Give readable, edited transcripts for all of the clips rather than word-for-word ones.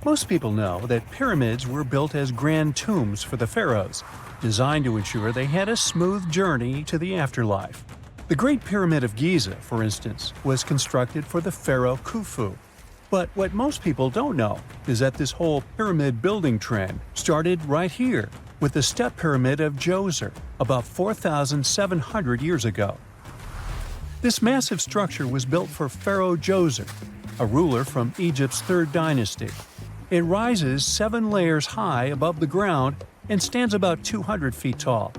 Most people know that pyramids were built as grand tombs for the pharaohs, designed to ensure they had a smooth journey to the afterlife. The Great Pyramid of Giza, for instance, was constructed for the pharaoh Khufu. But what most people don't know is that this whole pyramid building trend started right here, with the step pyramid of Djoser, about 4,700 years ago. This massive structure was built for Pharaoh Djoser, a ruler from Egypt's 3rd dynasty. It rises 7 layers high above the ground and stands about 200 feet tall.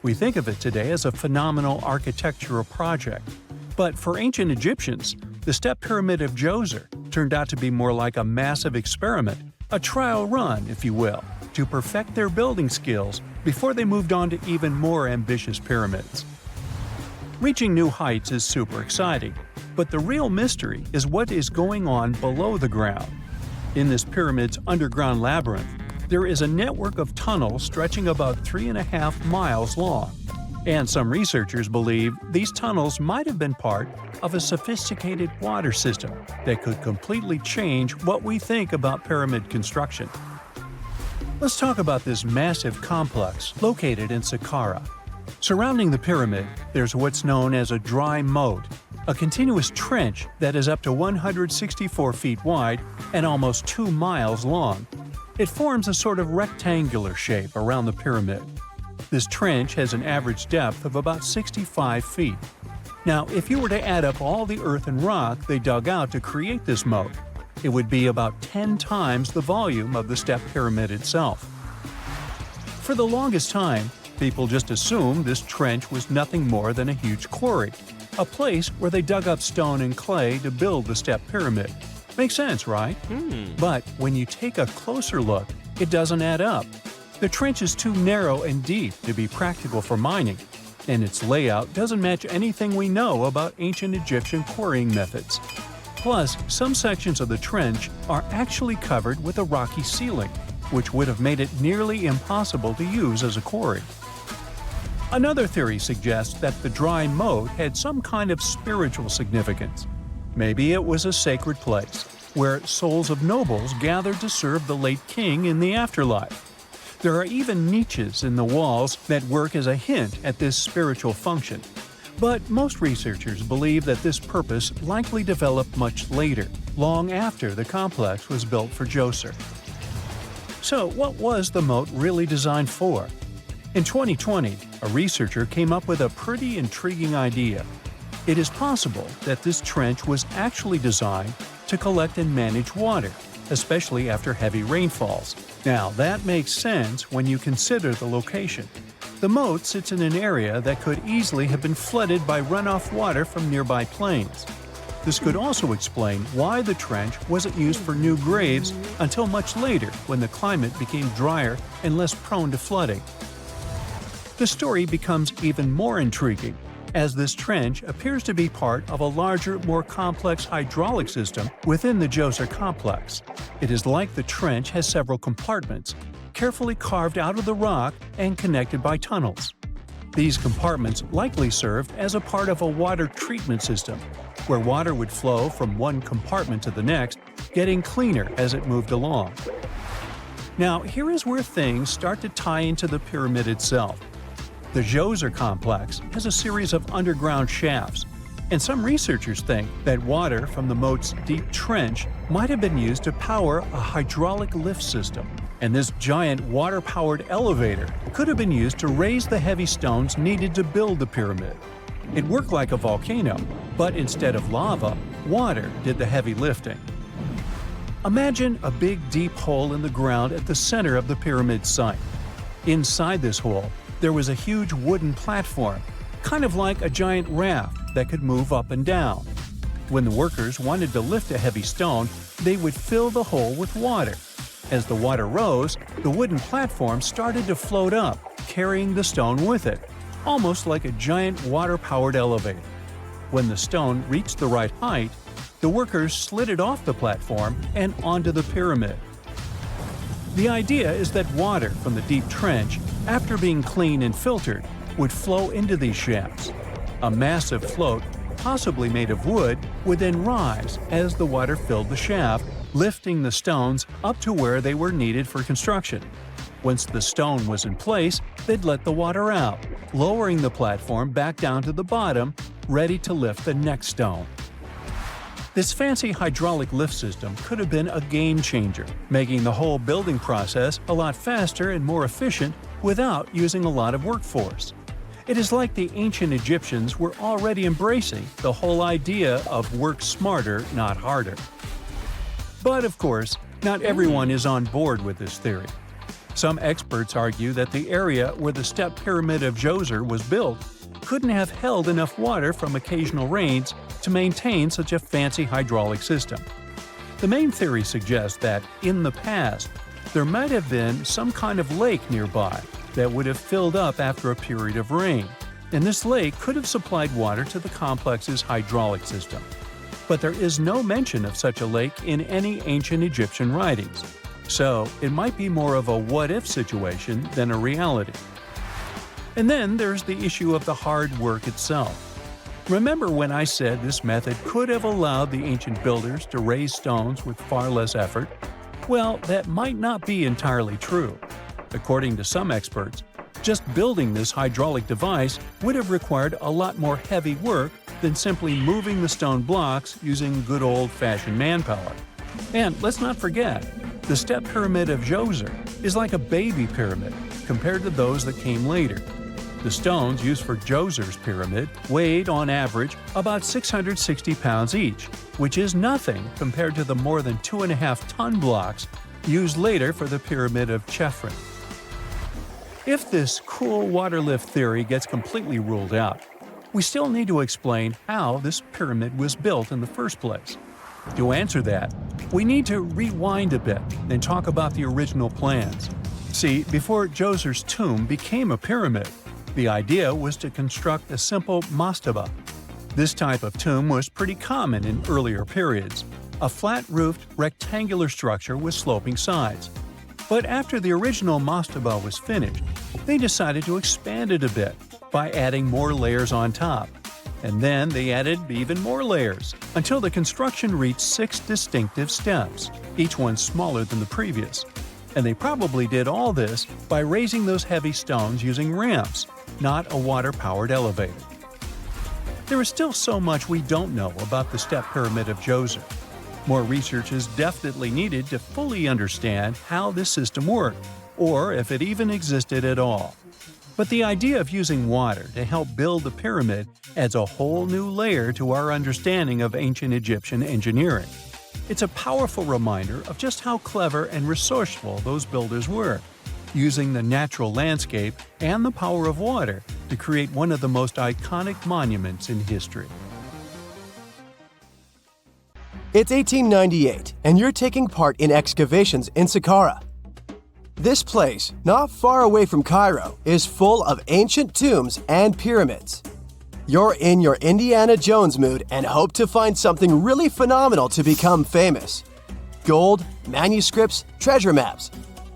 We think of it today as a phenomenal architectural project. But for ancient Egyptians, the step pyramid of Djoser turned out to be more like a massive experiment, a trial run, if you will, to perfect their building skills before they moved on to even more ambitious pyramids. Reaching new heights is super exciting, but the real mystery is what is going on below the ground. In this pyramid's underground labyrinth, there is a network of tunnels stretching about 3.5 miles long. And some researchers believe these tunnels might have been part of a sophisticated water system that could completely change what we think about pyramid construction. Let's talk about this massive complex located in Saqqara. Surrounding the pyramid, there's what's known as a dry moat, a continuous trench that is up to 164 feet wide and almost 2 miles long. It forms a sort of rectangular shape around the pyramid. This trench has an average depth of about 65 feet. Now, if you were to add up all the earth and rock they dug out to create this moat, it would be about 10 times the volume of the step pyramid itself. For the longest time, people just assumed this trench was nothing more than a huge quarry, a place where they dug up stone and clay to build the step pyramid. Makes sense, right? But when you take a closer look, it doesn't add up. The trench is too narrow and deep to be practical for mining, and its layout doesn't match anything we know about ancient Egyptian quarrying methods. Plus, some sections of the trench are actually covered with a rocky ceiling, which would have made it nearly impossible to use as a quarry. Another theory suggests that the dry moat had some kind of spiritual significance. Maybe it was a sacred place, where souls of nobles gathered to serve the late king in the afterlife. There are even niches in the walls that work as a hint at this spiritual function. But most researchers believe that this purpose likely developed much later, long after the complex was built for Djoser. So what was the moat really designed for? In 2020, a researcher came up with a pretty intriguing idea. It is possible that this trench was actually designed to collect and manage water, especially after heavy rainfalls. Now, that makes sense when you consider the location. The moat sits in an area that could easily have been flooded by runoff water from nearby plains. This could also explain why the trench wasn't used for new graves until much later when the climate became drier and less prone to flooding. The story becomes even more intriguing, as this trench appears to be part of a larger, more complex hydraulic system within the Djoser complex. It is like the trench has several compartments, carefully carved out of the rock and connected by tunnels. These compartments likely served as a part of a water treatment system, where water would flow from one compartment to the next, getting cleaner as it moved along. Now, here is where things start to tie into the pyramid itself. The Djoser complex has a series of underground shafts, and some researchers think that water from the moat's deep trench might have been used to power a hydraulic lift system, and this giant water-powered elevator could have been used to raise the heavy stones needed to build the pyramid. It worked like a volcano, but instead of lava, water did the heavy lifting. Imagine a big deep hole in the ground at the center of the pyramid site. Inside this hole, there was a huge wooden platform, kind of like a giant raft that could move up and down. When the workers wanted to lift a heavy stone, they would fill the hole with water. As the water rose, the wooden platform started to float up, carrying the stone with it, almost like a giant water-powered elevator. When the stone reached the right height, the workers slid it off the platform and onto the pyramid. The idea is that water from the deep trench, after being cleaned and filtered, would flow into these shafts. A massive float, possibly made of wood, would then rise as the water filled the shaft, lifting the stones up to where they were needed for construction. Once the stone was in place, they'd let the water out, lowering the platform back down to the bottom, ready to lift the next stone. This fancy hydraulic lift system could have been a game changer, making the whole building process a lot faster and more efficient without using a lot of workforce. It is like the ancient Egyptians were already embracing the whole idea of work smarter, not harder. But of course, not everyone is on board with this theory. Some experts argue that the area where the step pyramid of Djoser was built couldn't have held enough water from occasional rains to maintain such a fancy hydraulic system. The main theory suggests that, in the past, there might have been some kind of lake nearby that would have filled up after a period of rain, and this lake could have supplied water to the complex's hydraulic system. But there is no mention of such a lake in any ancient Egyptian writings, so it might be more of a what-if situation than a reality. And then there's the issue of the hard work itself. Remember when I said this method could have allowed the ancient builders to raise stones with far less effort? Well, that might not be entirely true. According to some experts, just building this hydraulic device would have required a lot more heavy work than simply moving the stone blocks using good old-fashioned manpower. And let's not forget, the step pyramid of Djoser is like a baby pyramid compared to those that came later. The stones used for Djoser's pyramid weighed, on average, about 660 pounds each, which is nothing compared to the more than 2.5-ton blocks used later for the pyramid of Deciphering. If this cool water lift theory gets completely ruled out, we still need to explain how this pyramid was built in the first place. To answer that, we need to rewind a bit and talk about the original plans. See, before Djoser's tomb became a pyramid, the idea was to construct a simple mastaba. This type of tomb was pretty common in earlier periods, a flat-roofed, rectangular structure with sloping sides. But after the original mastaba was finished, they decided to expand it a bit by adding more layers on top. And then they added even more layers, until the construction reached 6 distinctive steps, each one smaller than the previous. And they probably did all this by raising those heavy stones using ramps, not a water-powered elevator. There is still so much we don't know about the step pyramid of Djoser. More research is definitely needed to fully understand how this system worked, or if it even existed at all. But the idea of using water to help build the pyramid adds a whole new layer to our understanding of ancient Egyptian engineering. It's a powerful reminder of just how clever and resourceful those builders were, using the natural landscape and the power of water to create one of the most iconic monuments in history. It's 1898, and you're taking part in excavations in Saqqara. This place, not far away from Cairo, is full of ancient tombs and pyramids. You're in your Indiana Jones mood and hope to find something really phenomenal to become famous. Gold, manuscripts, treasure maps,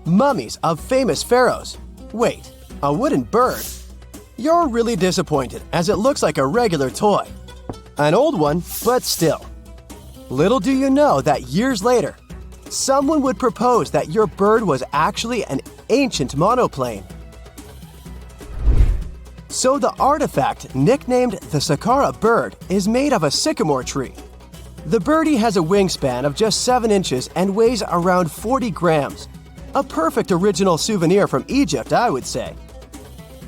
mummies of famous pharaohs. Wait, a wooden bird? You're really disappointed as it looks like a regular toy. An old one, but still. Little do you know that years later, someone would propose that your bird was actually an ancient monoplane. So the artifact, nicknamed the Saqqara bird, is made of a sycamore tree. The birdie has a wingspan of just 7 inches and weighs around 40 grams. A perfect original souvenir from Egypt, I would say.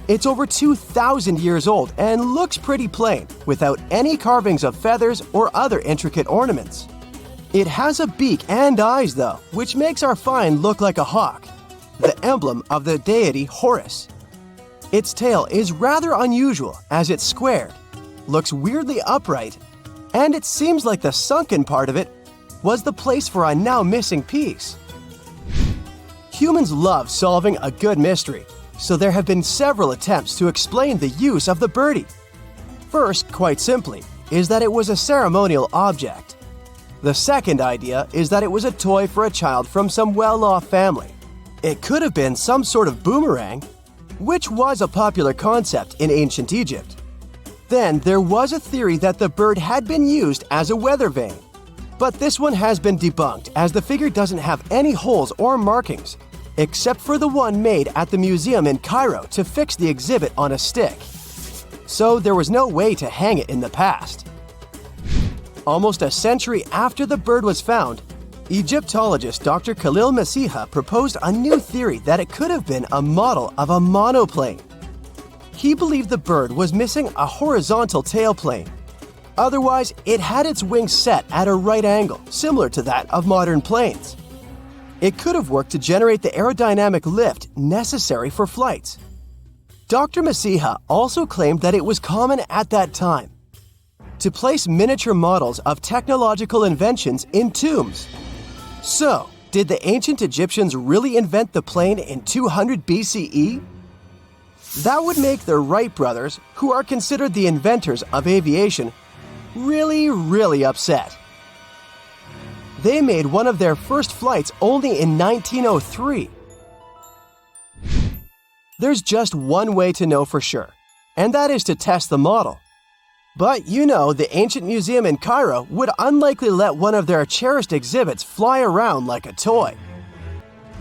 It's over 2,000 years old and looks pretty plain, without any carvings of feathers or other intricate ornaments. It has a beak and eyes though, which makes our find look like a hawk, the emblem of the deity Horus. Its tail is rather unusual as it's squared, looks weirdly upright, and it seems like the sunken part of it was the place for a now missing piece. Humans love solving a good mystery, so there have been several attempts to explain the use of the birdie. First, quite simply, is that it was a ceremonial object. The second idea is that it was a toy for a child from some well-off family. It could have been some sort of boomerang, which was a popular concept in ancient Egypt. Then there was a theory that the bird had been used as a weather vane. But this one has been debunked as the figure doesn't have any holes or markings, except for the one made at the museum in Cairo to fix the exhibit on a stick. So there was no way to hang it in the past. Almost a century after the bird was found, Egyptologist Dr. Khalil Masiha proposed a new theory that it could have been a model of a monoplane. He believed the bird was missing a horizontal tailplane. Otherwise, it had its wings set at a right angle, similar to that of modern planes. It could have worked to generate the aerodynamic lift necessary for flights. Dr. Masiha also claimed that it was common at that time to place miniature models of technological inventions in tombs. So, did the ancient Egyptians really invent the plane in 200 BCE? That would make the Wright brothers, who are considered the inventors of aviation, really upset. They made one of their first flights only in 1903. There's just one way to know for sure, and that is to test the model. But you know, the ancient museum in Cairo would unlikely let one of their cherished exhibits fly around like a toy.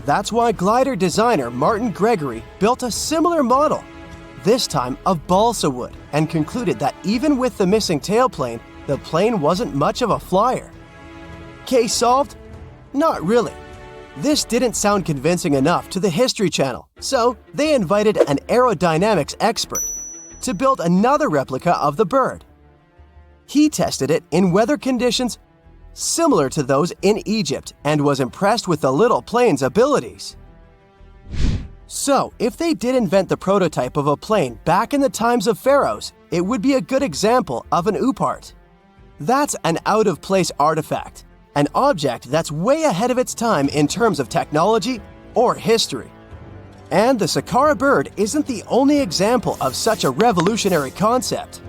That's why glider designer Martin Gregory built a similar model, this time of balsa wood, and concluded that even with the missing tailplane, the plane wasn't much of a flyer. Case solved? Not really. This didn't sound convincing enough to the History Channel, so they invited an aerodynamics expert to build another replica of the bird. He tested it in weather conditions similar to those in Egypt and was impressed with the little plane's abilities. So, if they did invent the prototype of a plane back in the times of pharaohs, it would be a good example of an oupart. That's an out-of-place artifact, an object that's way ahead of its time in terms of technology or history. And the Saqqara bird isn't the only example of such a revolutionary concept.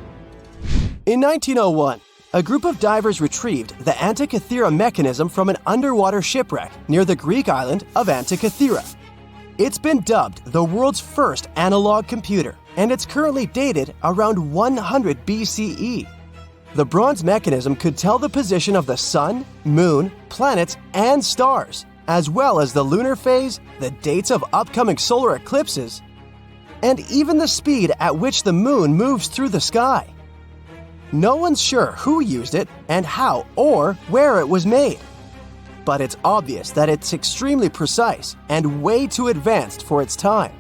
In 1901, a group of divers retrieved the Antikythera mechanism from an underwater shipwreck near the Greek island of Antikythera. It's been dubbed the world's first analog computer, and it's currently dated around 100 BCE. The bronze mechanism could tell the position of the sun, moon, planets, and stars, as well as the lunar phase, the dates of upcoming solar eclipses, and even the speed at which the moon moves through the sky. No one's sure who used it and how or where it was made. But it's obvious that it's extremely precise and way too advanced for its time.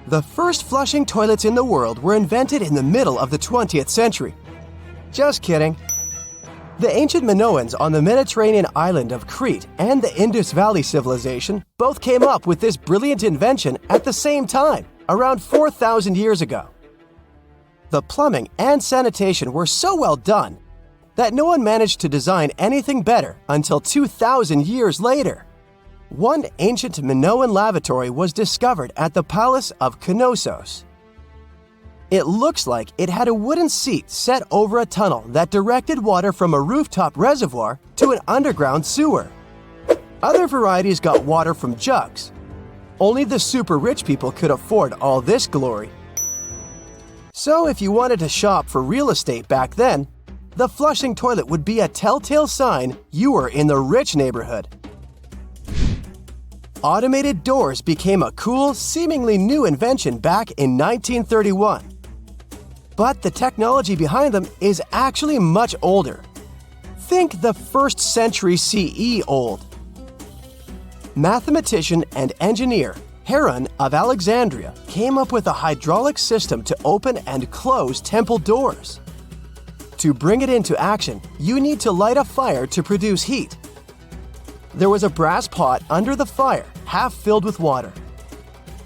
The first flushing toilets in the world were invented in the middle of the 20th century. Just kidding. The ancient Minoans on the Mediterranean island of Crete and the Indus Valley civilization both came up with this brilliant invention at the same time, around 4,000 years ago. The plumbing and sanitation were so well done that no one managed to design anything better until 2,000 years later. One ancient Minoan lavatory was discovered at the Palace of Knossos. It looks like it had a wooden seat set over a tunnel that directed water from a rooftop reservoir to an underground sewer. Other varieties got water from jugs. Only the super rich people could afford all this glory. So if you wanted to shop for real estate back then, the flushing toilet would be a telltale sign you were in the rich neighborhood. Automated doors became a cool, seemingly new invention back in 1931. But the technology behind them is actually much older. Think the 1st century CE old. Mathematician and engineer Heron of Alexandria came up with a hydraulic system to open and close temple doors. To bring it into action, you need to light a fire to produce heat. There was a brass pot under the fire, half filled with water.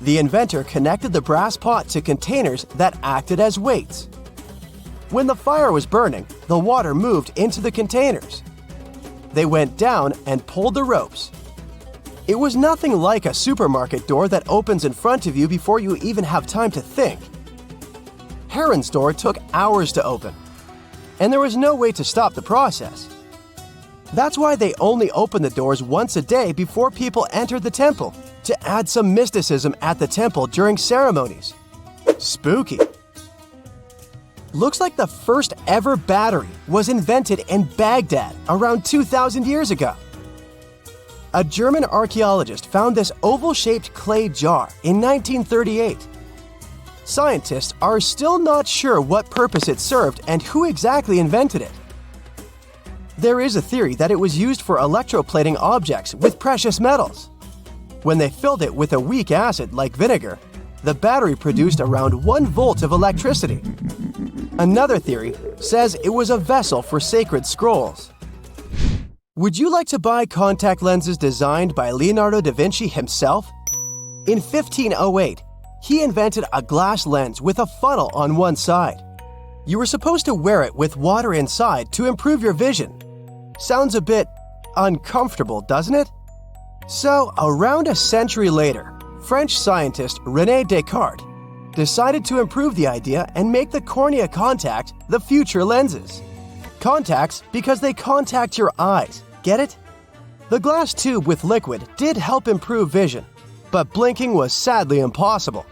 The inventor connected the brass pot to containers that acted as weights. When the fire was burning, the water moved into the containers. They went down and pulled the ropes. It was nothing like a supermarket door that opens in front of you before you even have time to think. Heron's door took hours to open, and there was no way to stop the process. That's why they only opened the doors once a day before people entered the temple, to add some mysticism at the temple during ceremonies. Spooky. Looks like the first ever battery was invented in Baghdad around 2,000 years ago. A German archaeologist found this oval-shaped clay jar in 1938. Scientists are still not sure what purpose it served and who exactly invented it. There is a theory that it was used for electroplating objects with precious metals. When they filled it with a weak acid like vinegar, the battery produced around 1 volt of electricity. Another theory says it was a vessel for sacred scrolls. Would you like to buy contact lenses designed by Leonardo da Vinci himself? In 1508, he invented a glass lens with a funnel on one side. You were supposed to wear it with water inside to improve your vision. Sounds a bit uncomfortable, doesn't it? So, around a century later, French scientist René Descartes decided to improve the idea and make the cornea contact the future lenses. Contacts because they contact your eyes, get it? The glass tube with liquid did help improve vision, but blinking was sadly impossible.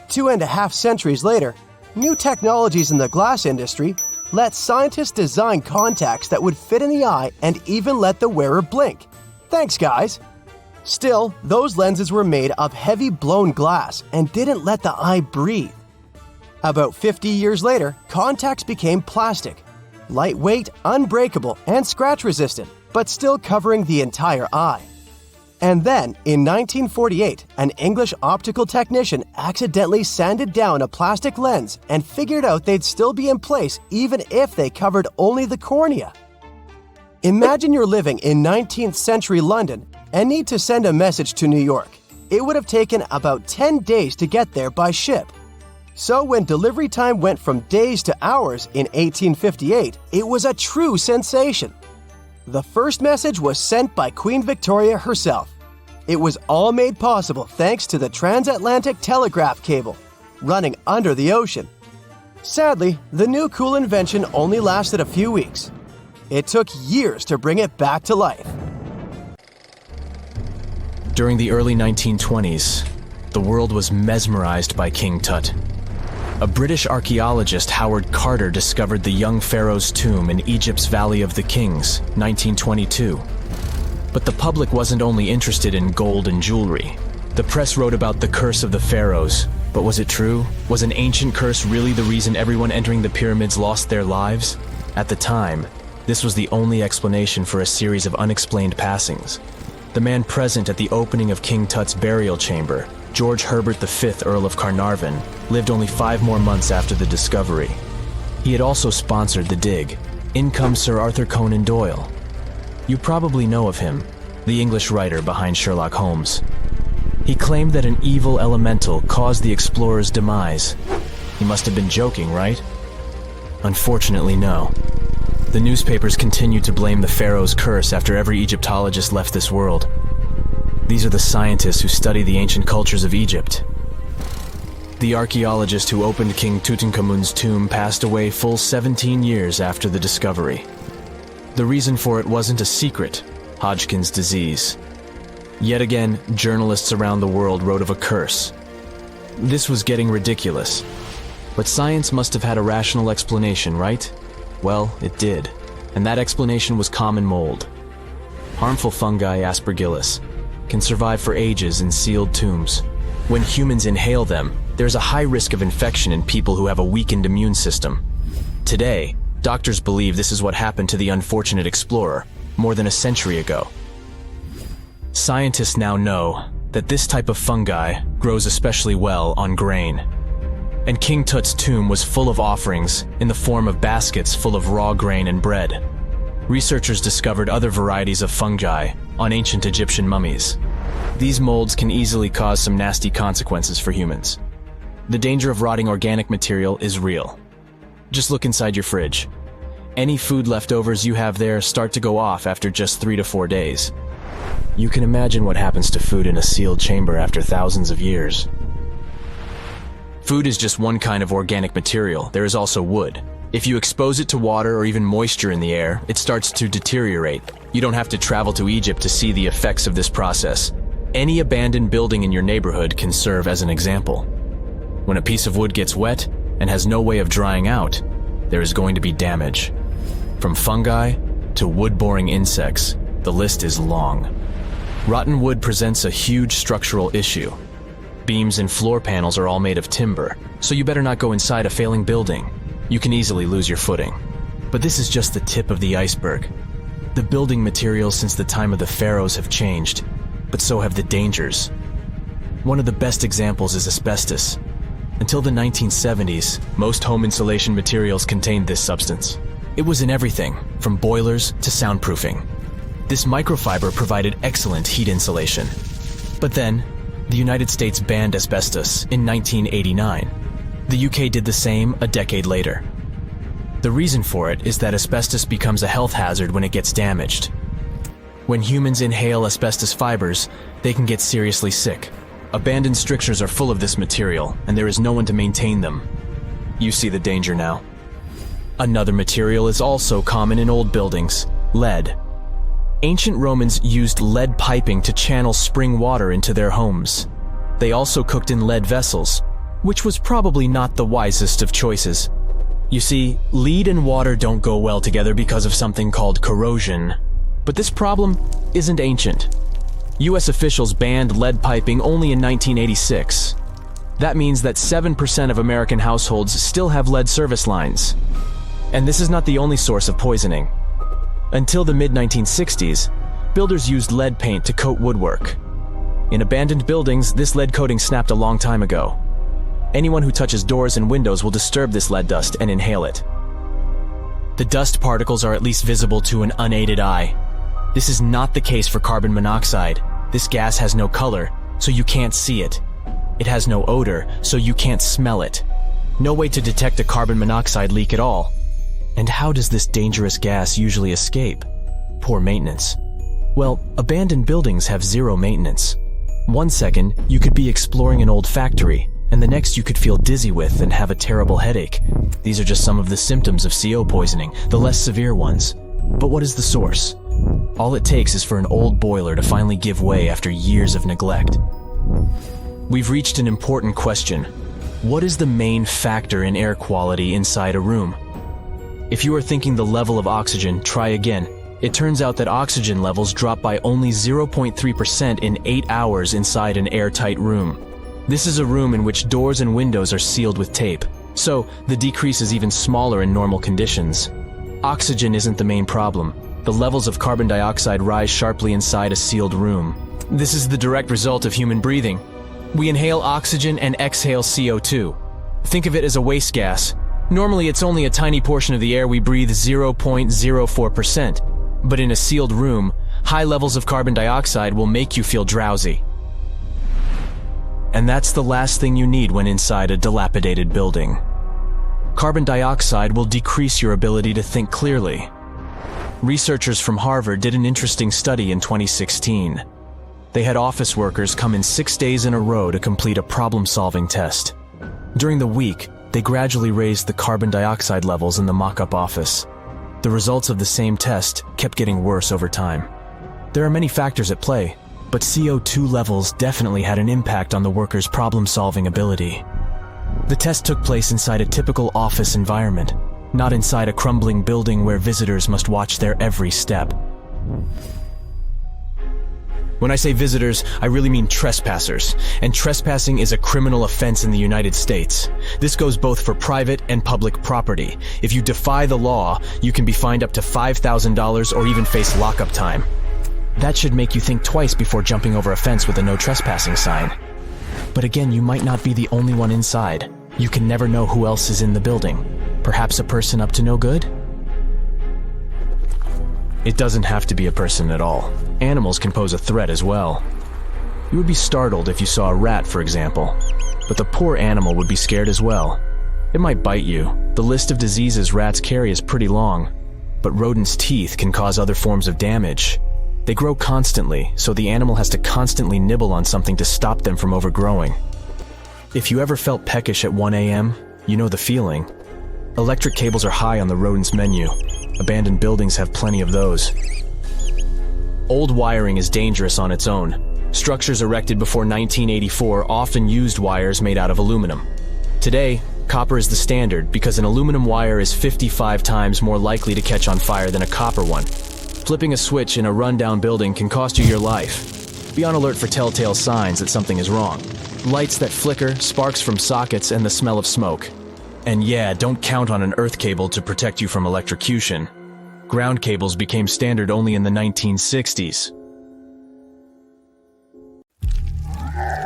2.5 centuries later, new technologies in the glass industry let scientists design contacts that would fit in the eye and even let the wearer blink. Thanks, guys! Still, those lenses were made of heavy blown glass and didn't let the eye breathe. About 50 years later, contacts became plastic, lightweight, unbreakable, and scratch-resistant, but still covering the entire eye. And then, in 1948, an English optical technician accidentally sanded down a plastic lens and figured out they'd still be in place even if they covered only the cornea. Imagine you're living in 19th century London and need to send a message to New York. It would have taken about 10 days to get there by ship. So when delivery time went from days to hours in 1858, it was a true sensation. The first message was sent by Queen Victoria herself. It was all made possible thanks to the transatlantic telegraph cable, running under the ocean. Sadly, the new cool invention only lasted a few weeks. It took years to bring it back to life. During the early 1920s, the world was mesmerized by King Tut. A British archaeologist, Howard Carter, discovered the young pharaoh's tomb in Egypt's Valley of the Kings, 1922. But the public wasn't only interested in gold and jewelry. The press wrote about the curse of the pharaohs, but was it true? Was an ancient curse really the reason everyone entering the pyramids lost their lives? At the time, this was the only explanation for a series of unexplained passings. The man present at the opening of King Tut's burial chamber, George Herbert V, Earl of Carnarvon, lived only 5 more months after the discovery. He had also sponsored the dig. In comes Sir Arthur Conan Doyle. You probably know of him, the English writer behind Sherlock Holmes. He claimed that an evil elemental caused the explorer's demise. He must have been joking, right? Unfortunately, no. The newspapers continued to blame the pharaoh's curse after every Egyptologist left this world. These are the scientists who study the ancient cultures of Egypt. The archaeologist who opened King Tutankhamun's tomb passed away full 17 years after the discovery. The reason for it wasn't a secret: Hodgkin's disease. Yet again, journalists around the world wrote of a curse. This was getting ridiculous. But science must have had a rational explanation, right? Well, it did. And that explanation was common mold. Harmful fungi, Aspergillus, can survive for ages in sealed tombs. When humans inhale them, there's a high risk of infection in people who have a weakened immune system. Today, doctors believe this is what happened to the unfortunate explorer more than a century ago. Scientists now know that this type of fungi grows especially well on grain. And King Tut's tomb was full of offerings in the form of baskets full of raw grain and bread. Researchers discovered other varieties of fungi on ancient Egyptian mummies. These molds can easily cause some nasty consequences for humans. The danger of rotting organic material is real. Just look inside your fridge. Any food leftovers you have there start to go off after just 3 to 4 days. You can imagine what happens to food in a sealed chamber after thousands of years. Food is just one kind of organic material. There is also wood. If you expose it to water or even moisture in the air, it starts to deteriorate. You don't have to travel to Egypt to see the effects of this process. Any abandoned building in your neighborhood can serve as an example. When a piece of wood gets wet, and has no way of drying out, there is going to be damage. From fungi to wood-boring insects, the list is long. Rotten wood presents a huge structural issue. Beams and floor panels are all made of timber, so you better not go inside a failing building. You can easily lose your footing. But this is just the tip of the iceberg. The building materials since the time of the pharaohs have changed, but so have the dangers. One of the best examples is asbestos. Until the 1970s, most home insulation materials contained this substance. It was in everything, from boilers to soundproofing. This microfiber provided excellent heat insulation. But then, the United States banned asbestos in 1989. The UK did the same a decade later. The reason for it is that asbestos becomes a health hazard when it gets damaged. When humans inhale asbestos fibers, they can get seriously sick. Abandoned strictures are full of this material, and there is no one to maintain them. You see the danger now. Another material is also common in old buildings: lead. Ancient Romans used lead piping to channel spring water into their homes. They also cooked in lead vessels, which was probably not the wisest of choices. You see, lead and water don't go well together because of something called corrosion. But this problem isn't ancient. US officials banned lead piping only in 1986. That means that 7% of American households still have lead service lines. And this is not the only source of poisoning. Until the mid-1960s, builders used lead paint to coat woodwork. In abandoned buildings, this lead coating snapped a long time ago. Anyone who touches doors and windows will disturb this lead dust and inhale it. The dust particles are at least visible to an unaided eye. This is not the case for carbon monoxide. This gas has no color, so you can't see it. It has no odor, so you can't smell it. No way to detect a carbon monoxide leak at all. And how does this dangerous gas usually escape? Poor maintenance. Well, abandoned buildings have zero maintenance. One second, you could be exploring an old factory, and the next you could feel dizzy with and have a terrible headache. These are just some of the symptoms of CO poisoning, the less severe ones. But what is the source? All it takes is for an old boiler to finally give way after years of neglect. We've reached an important question. What is the main factor in air quality inside a room? If you are thinking the level of oxygen, try again. It turns out that oxygen levels drop by only 0.3% in 8 hours inside an airtight room. This is a room in which doors and windows are sealed with tape, so the decrease is even smaller in normal conditions. Oxygen isn't the main problem. The levels of carbon dioxide rise sharply inside a sealed room. This is the direct result of human breathing. We inhale oxygen and exhale CO2. Think of it as a waste gas. Normally it's only a tiny portion of the air we breathe, 0.04%. But in a sealed room, high levels of carbon dioxide will make you feel drowsy. And that's the last thing you need when inside a dilapidated building. Carbon dioxide will decrease your ability to think clearly. Researchers from Harvard did an interesting study in 2016. They had office workers come in 6 days in a row to complete a problem-solving test. During the week, they gradually raised the carbon dioxide levels in the mock-up office. The results of the same test kept getting worse over time. There are many factors at play, but CO2 levels definitely had an impact on the workers' problem-solving ability. The test took place inside a typical office environment, not inside a crumbling building where visitors must watch their every step. When I say visitors, I really mean trespassers, and trespassing is a criminal offense in the United States. This goes both for private and public property. If you defy the law, you can be fined up to $5,000 or even face lockup time. That should make you think twice before jumping over a fence with a no trespassing sign. But again, you might not be the only one inside. You can never know who else is in the building. Perhaps a person up to no good? It doesn't have to be a person at all. Animals can pose a threat as well. You would be startled if you saw a rat, for example. But the poor animal would be scared as well. It might bite you. The list of diseases rats carry is pretty long. But rodents' teeth can cause other forms of damage. They grow constantly, so the animal has to constantly nibble on something to stop them from overgrowing. If you ever felt peckish at 1 a.m., you know the feeling. Electric cables are high on the rodents' menu. Abandoned buildings have plenty of those. Old wiring is dangerous on its own. Structures erected before 1984 often used wires made out of aluminum. Today, Copper is the standard because an aluminum wire is 55 times more likely to catch on fire than a copper one. Flipping a switch in a rundown building can cost you your life. Be on alert for telltale signs that something is wrong. Lights that flicker, sparks from sockets, and the smell of smoke. And yeah, don't count on an earth cable to protect you from electrocution. Ground cables became standard only in the 1960s.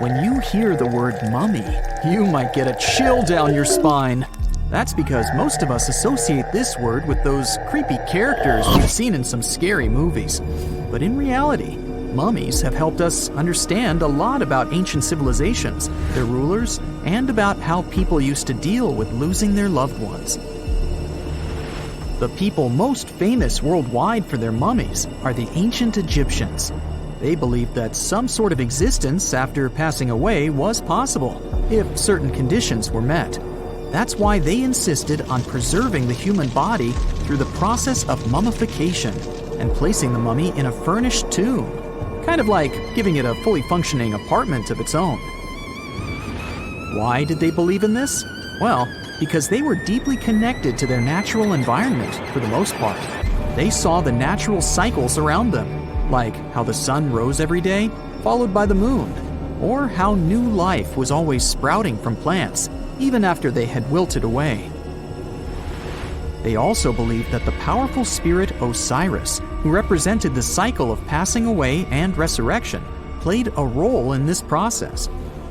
When you hear the word mummy, you might get a chill down your spine. That's because most of us associate this word with those creepy characters we've seen in some scary movies. But in reality, mummies have helped us understand a lot about ancient civilizations, their rulers, and about how people used to deal with losing their loved ones. The people most famous worldwide for their mummies are the ancient Egyptians. They believed that some sort of existence after passing away was possible, if certain conditions were met. That's why they insisted on preserving the human body through the process of mummification and placing the mummy in a furnished tomb, kind of like giving it a fully functioning apartment of its own. Why did they believe in this? Well, because they were deeply connected to their natural environment for the most part. They saw the natural cycles around them, like how the sun rose every day, followed by the moon, or how new life was always sprouting from plants, even after they had wilted away. They also believed that the powerful spirit Osiris, who represented the cycle of passing away and resurrection, played a role in this process.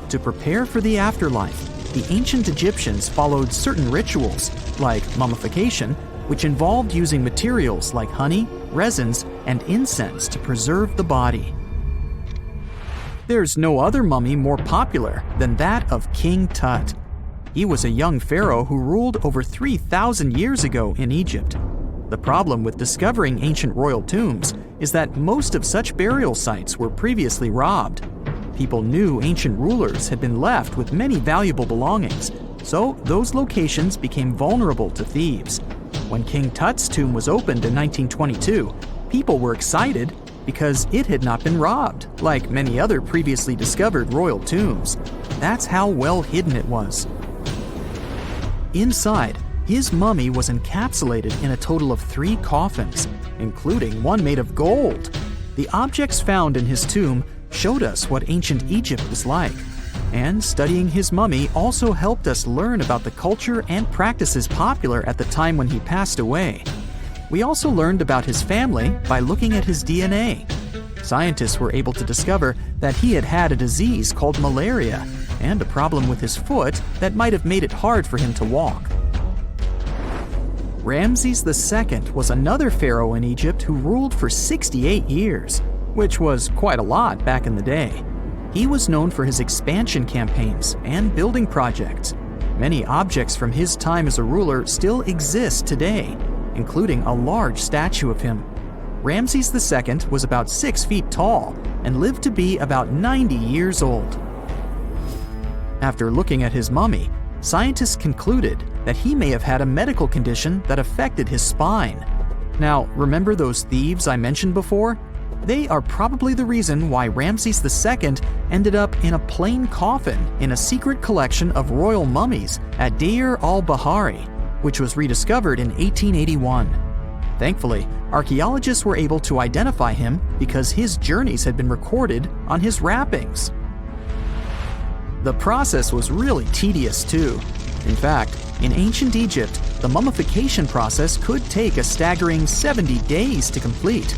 To prepare for the afterlife, the ancient Egyptians followed certain rituals, like mummification, which involved using materials like honey, resins, and incense to preserve the body. There's no other mummy more popular than that of King Tut. He was a young pharaoh who ruled over 3,000 years ago in Egypt. The problem with discovering ancient royal tombs is that most of such burial sites were previously robbed. People knew ancient rulers had been left with many valuable belongings, so those locations became vulnerable to thieves. When King Tut's tomb was opened in 1922, people were excited because it had not been robbed, like many other previously discovered royal tombs. That's how well hidden it was. Inside, his mummy was encapsulated in a total of 3 coffins, including one made of gold. The objects found in his tomb showed us what ancient Egypt was like, and studying his mummy also helped us learn about the culture and practices popular at the time when he passed away. We also learned about his family by looking at his DNA. Scientists were able to discover that he had had a disease called malaria and a problem with his foot that might have made it hard for him to walk. Ramses II was another pharaoh in Egypt who ruled for 68 years, which was quite a lot back in the day. He was known for his expansion campaigns and building projects. Many objects from his time as a ruler still exist today, including a large statue of him. Ramses II was about 6 feet tall and lived to be about 90 years old. After looking at his mummy, scientists concluded that he may have had a medical condition that affected his spine. Now, remember those thieves I mentioned before? They are probably the reason why Ramses II ended up in a plain coffin in a secret collection of royal mummies at Deir al-Bahari, which was rediscovered in 1881. Thankfully, archaeologists were able to identify him because his journeys had been recorded on his wrappings. The process was really tedious too. In fact, in ancient Egypt, the mummification process could take a staggering 70 days to complete.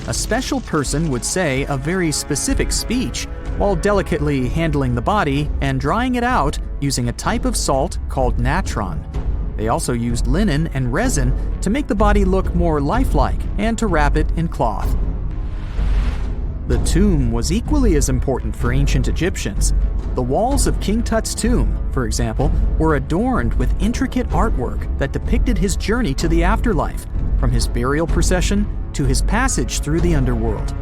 A special person would say a very specific speech while delicately handling the body and drying it out using a type of salt called natron. They also used linen and resin to make the body look more lifelike and to wrap it in cloth. The tomb was equally as important for ancient Egyptians. The walls of King Tut's tomb, for example, were adorned with intricate artwork that depicted his journey to the afterlife, from his burial procession to his passage through the underworld.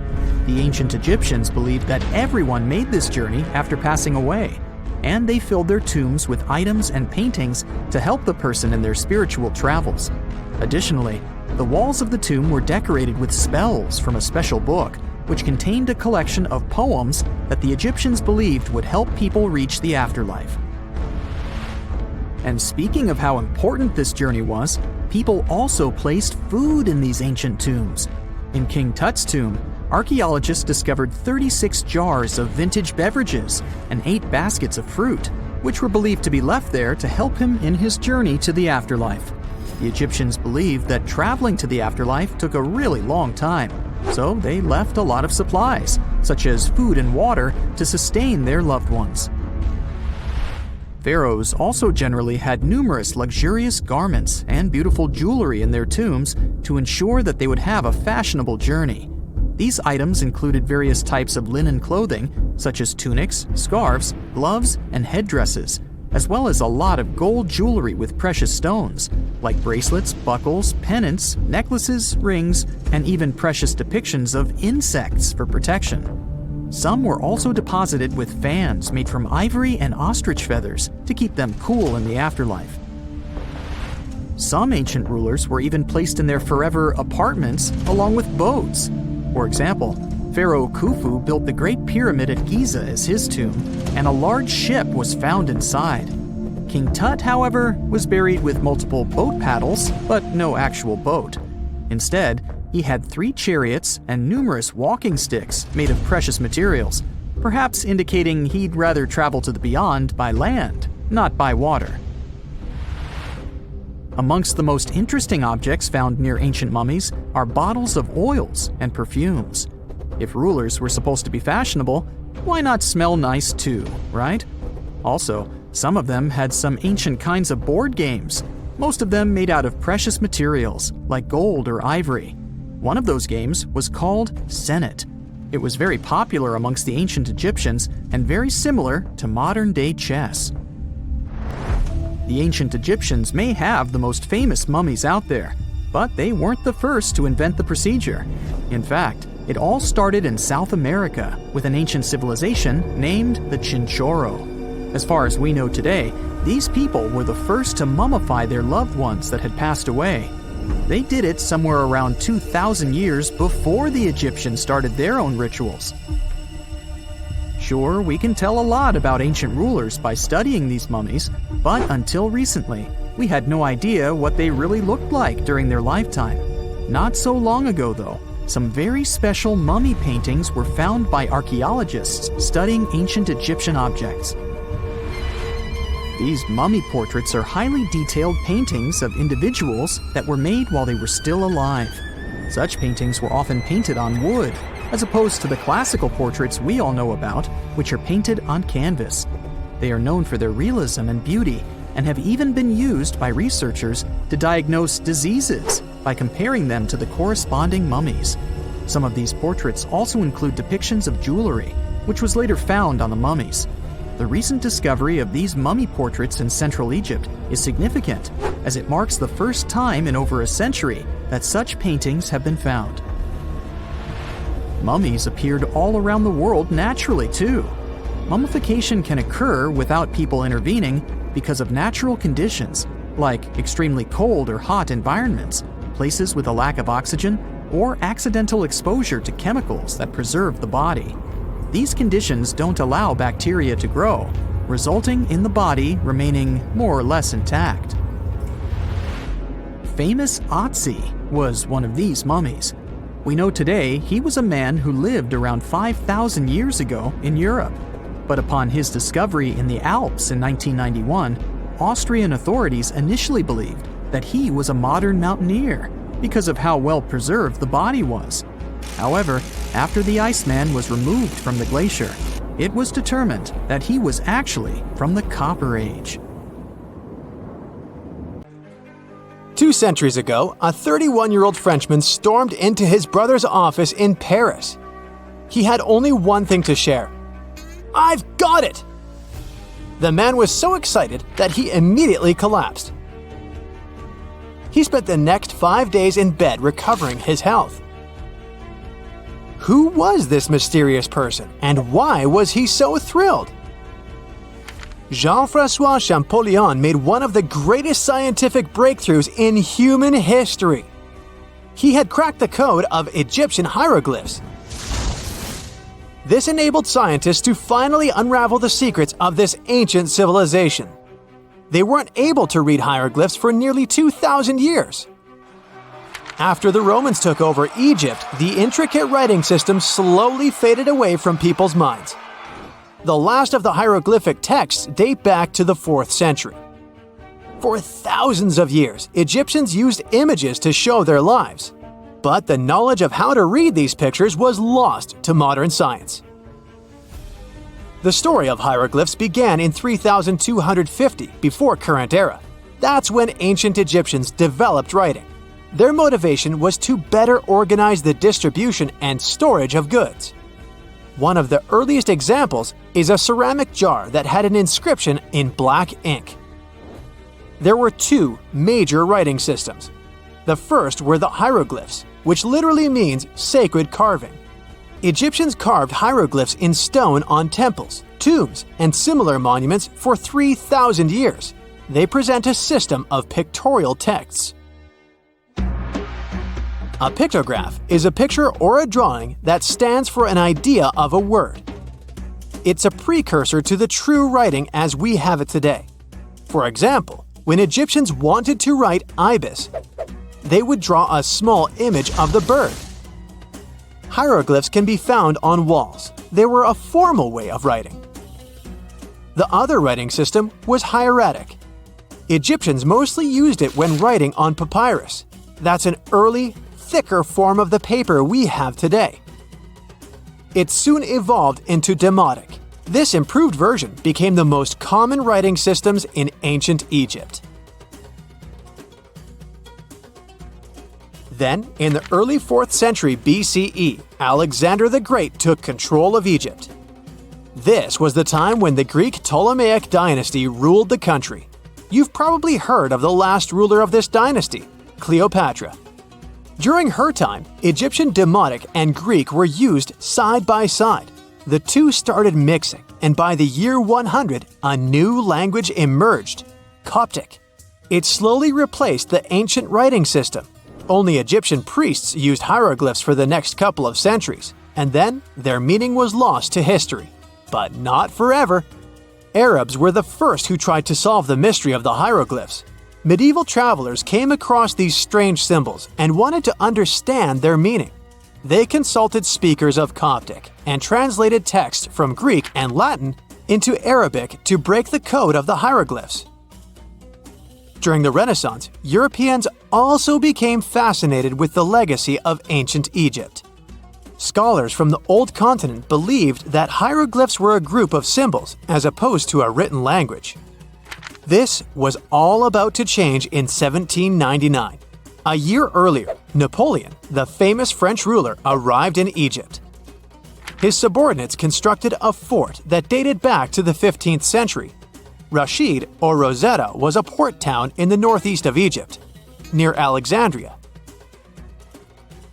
The ancient Egyptians believed that everyone made this journey after passing away, and they filled their tombs with items and paintings to help the person in their spiritual travels. Additionally, the walls of the tomb were decorated with spells from a special book, which contained a collection of poems that the Egyptians believed would help people reach the afterlife. And speaking of how important this journey was, people also placed food in these ancient tombs. In King Tut's tomb, archaeologists discovered 36 jars of vintage beverages and 8 baskets of fruit, which were believed to be left there to help him in his journey to the afterlife. The Egyptians believed that traveling to the afterlife took a really long time, so they left a lot of supplies, such as food and water, to sustain their loved ones. Pharaohs also generally had numerous luxurious garments and beautiful jewelry in their tombs to ensure that they would have a fashionable journey. These items included various types of linen clothing, such as tunics, scarves, gloves, and headdresses, as well as a lot of gold jewelry with precious stones, like bracelets, buckles, pendants, necklaces, rings, and even precious depictions of insects for protection. Some were also deposited with fans made from ivory and ostrich feathers to keep them cool in the afterlife. Some ancient rulers were even placed in their forever apartments along with boats. For example, Pharaoh Khufu built the Great Pyramid at Giza as his tomb, and a large ship was found inside. King Tut, however, was buried with multiple boat paddles, but no actual boat. Instead, he had 3 chariots and numerous walking sticks made of precious materials, perhaps indicating he'd rather travel to the beyond by land, not by water. Amongst the most interesting objects found near ancient mummies are bottles of oils and perfumes. If rulers were supposed to be fashionable, why not smell nice too, right? Also, some of them had some ancient kinds of board games, most of them made out of precious materials like gold or ivory. One of those games was called Senet. It was very popular amongst the ancient Egyptians and very similar to modern-day chess. The ancient Egyptians may have the most famous mummies out there, but they weren't the first to invent the procedure. In fact, it all started in South America with an ancient civilization named the Chinchorro. As far as we know today, these people were the first to mummify their loved ones that had passed away. They did it somewhere around 2,000 years before the Egyptians started their own rituals. Sure, we can tell a lot about ancient rulers by studying these mummies, but until recently, we had no idea what they really looked like during their lifetime. Not so long ago, though, some very special mummy paintings were found by archaeologists studying ancient Egyptian objects. These mummy portraits are highly detailed paintings of individuals that were made while they were still alive. Such paintings were often painted on wood, as opposed to the classical portraits we all know about, which are painted on canvas. They are known for their realism and beauty, and have even been used by researchers to diagnose diseases by comparing them to the corresponding mummies. Some of these portraits also include depictions of jewelry, which was later found on the mummies. The recent discovery of these mummy portraits in Central Egypt is significant, as it marks the first time in over a century that such paintings have been found. Mummies appeared all around the world naturally, too. Mummification can occur without people intervening because of natural conditions, like extremely cold or hot environments, places with a lack of oxygen, or accidental exposure to chemicals that preserve the body. These conditions don't allow bacteria to grow, resulting in the body remaining more or less intact. Famous Otzi was one of these mummies. We know today he was a man who lived around 5,000 years ago in Europe. But upon his discovery in the Alps in 1991, Austrian authorities initially believed that he was a modern mountaineer because of how well preserved the body was. However, after the Iceman was removed from the glacier, it was determined that he was actually from the Copper Age. 2 centuries ago, a 31-year-old Frenchman stormed into his brother's office in Paris. He had only one thing to share. "I've got it!" The man was so excited that he immediately collapsed. He spent the next 5 days in bed recovering his health. Who was this mysterious person, and why was he so thrilled? Jean-François Champollion made one of the greatest scientific breakthroughs in human history. He had cracked the code of Egyptian hieroglyphs. This enabled scientists to finally unravel the secrets of this ancient civilization. They weren't able to read hieroglyphs for nearly 2,000 years. After the Romans took over Egypt, the intricate writing system slowly faded away from people's minds. The last of the hieroglyphic texts date back to the 4th century. For thousands of years, Egyptians used images to show their lives. But the knowledge of how to read these pictures was lost to modern science. The story of hieroglyphs began in 3250 before current era. That's when ancient Egyptians developed writing. Their motivation was to better organize the distribution and storage of goods. One of the earliest examples is a ceramic jar that had an inscription in black ink. There were two major writing systems. The first were the hieroglyphs, which literally means sacred carving. Egyptians carved hieroglyphs in stone on temples, tombs, and similar monuments for 3,000 years. They present a system of pictorial texts. A pictograph is a picture or a drawing that stands for an idea of a word. It's a precursor to the true writing as we have it today. For example, when Egyptians wanted to write ibis, they would draw a small image of the bird. Hieroglyphs can be found on walls. They were a formal way of writing. The other writing system was hieratic. Egyptians mostly used it when writing on papyrus. That's an early, thicker form of the paper we have today. It soon evolved into demotic. This improved version became the most common writing systems in ancient Egypt. Then, in the early 4th century BCE, Alexander the Great took control of Egypt. This was the time when the Greek Ptolemaic dynasty ruled the country. You've probably heard of the last ruler of this dynasty, Cleopatra. During her time, Egyptian Demotic and Greek were used side by side. The two started mixing, and by the year 100, a new language emerged, Coptic. It slowly replaced the ancient writing system. Only Egyptian priests used hieroglyphs for the next couple of centuries, and then their meaning was lost to history. But not forever. Arabs were the first who tried to solve the mystery of the hieroglyphs. Medieval travelers came across these strange symbols and wanted to understand their meaning. They consulted speakers of Coptic and translated text from Greek and Latin into Arabic to break the code of the hieroglyphs. During the Renaissance, Europeans also became fascinated with the legacy of ancient Egypt. Scholars from the Old Continent believed that hieroglyphs were a group of symbols as opposed to a written language. This was all about to change in 1799. A year earlier, Napoleon, the famous French ruler, arrived in Egypt. His subordinates constructed a fort that dated back to the 15th century. Rashid, or Rosetta, was a port town in the northeast of Egypt, near Alexandria.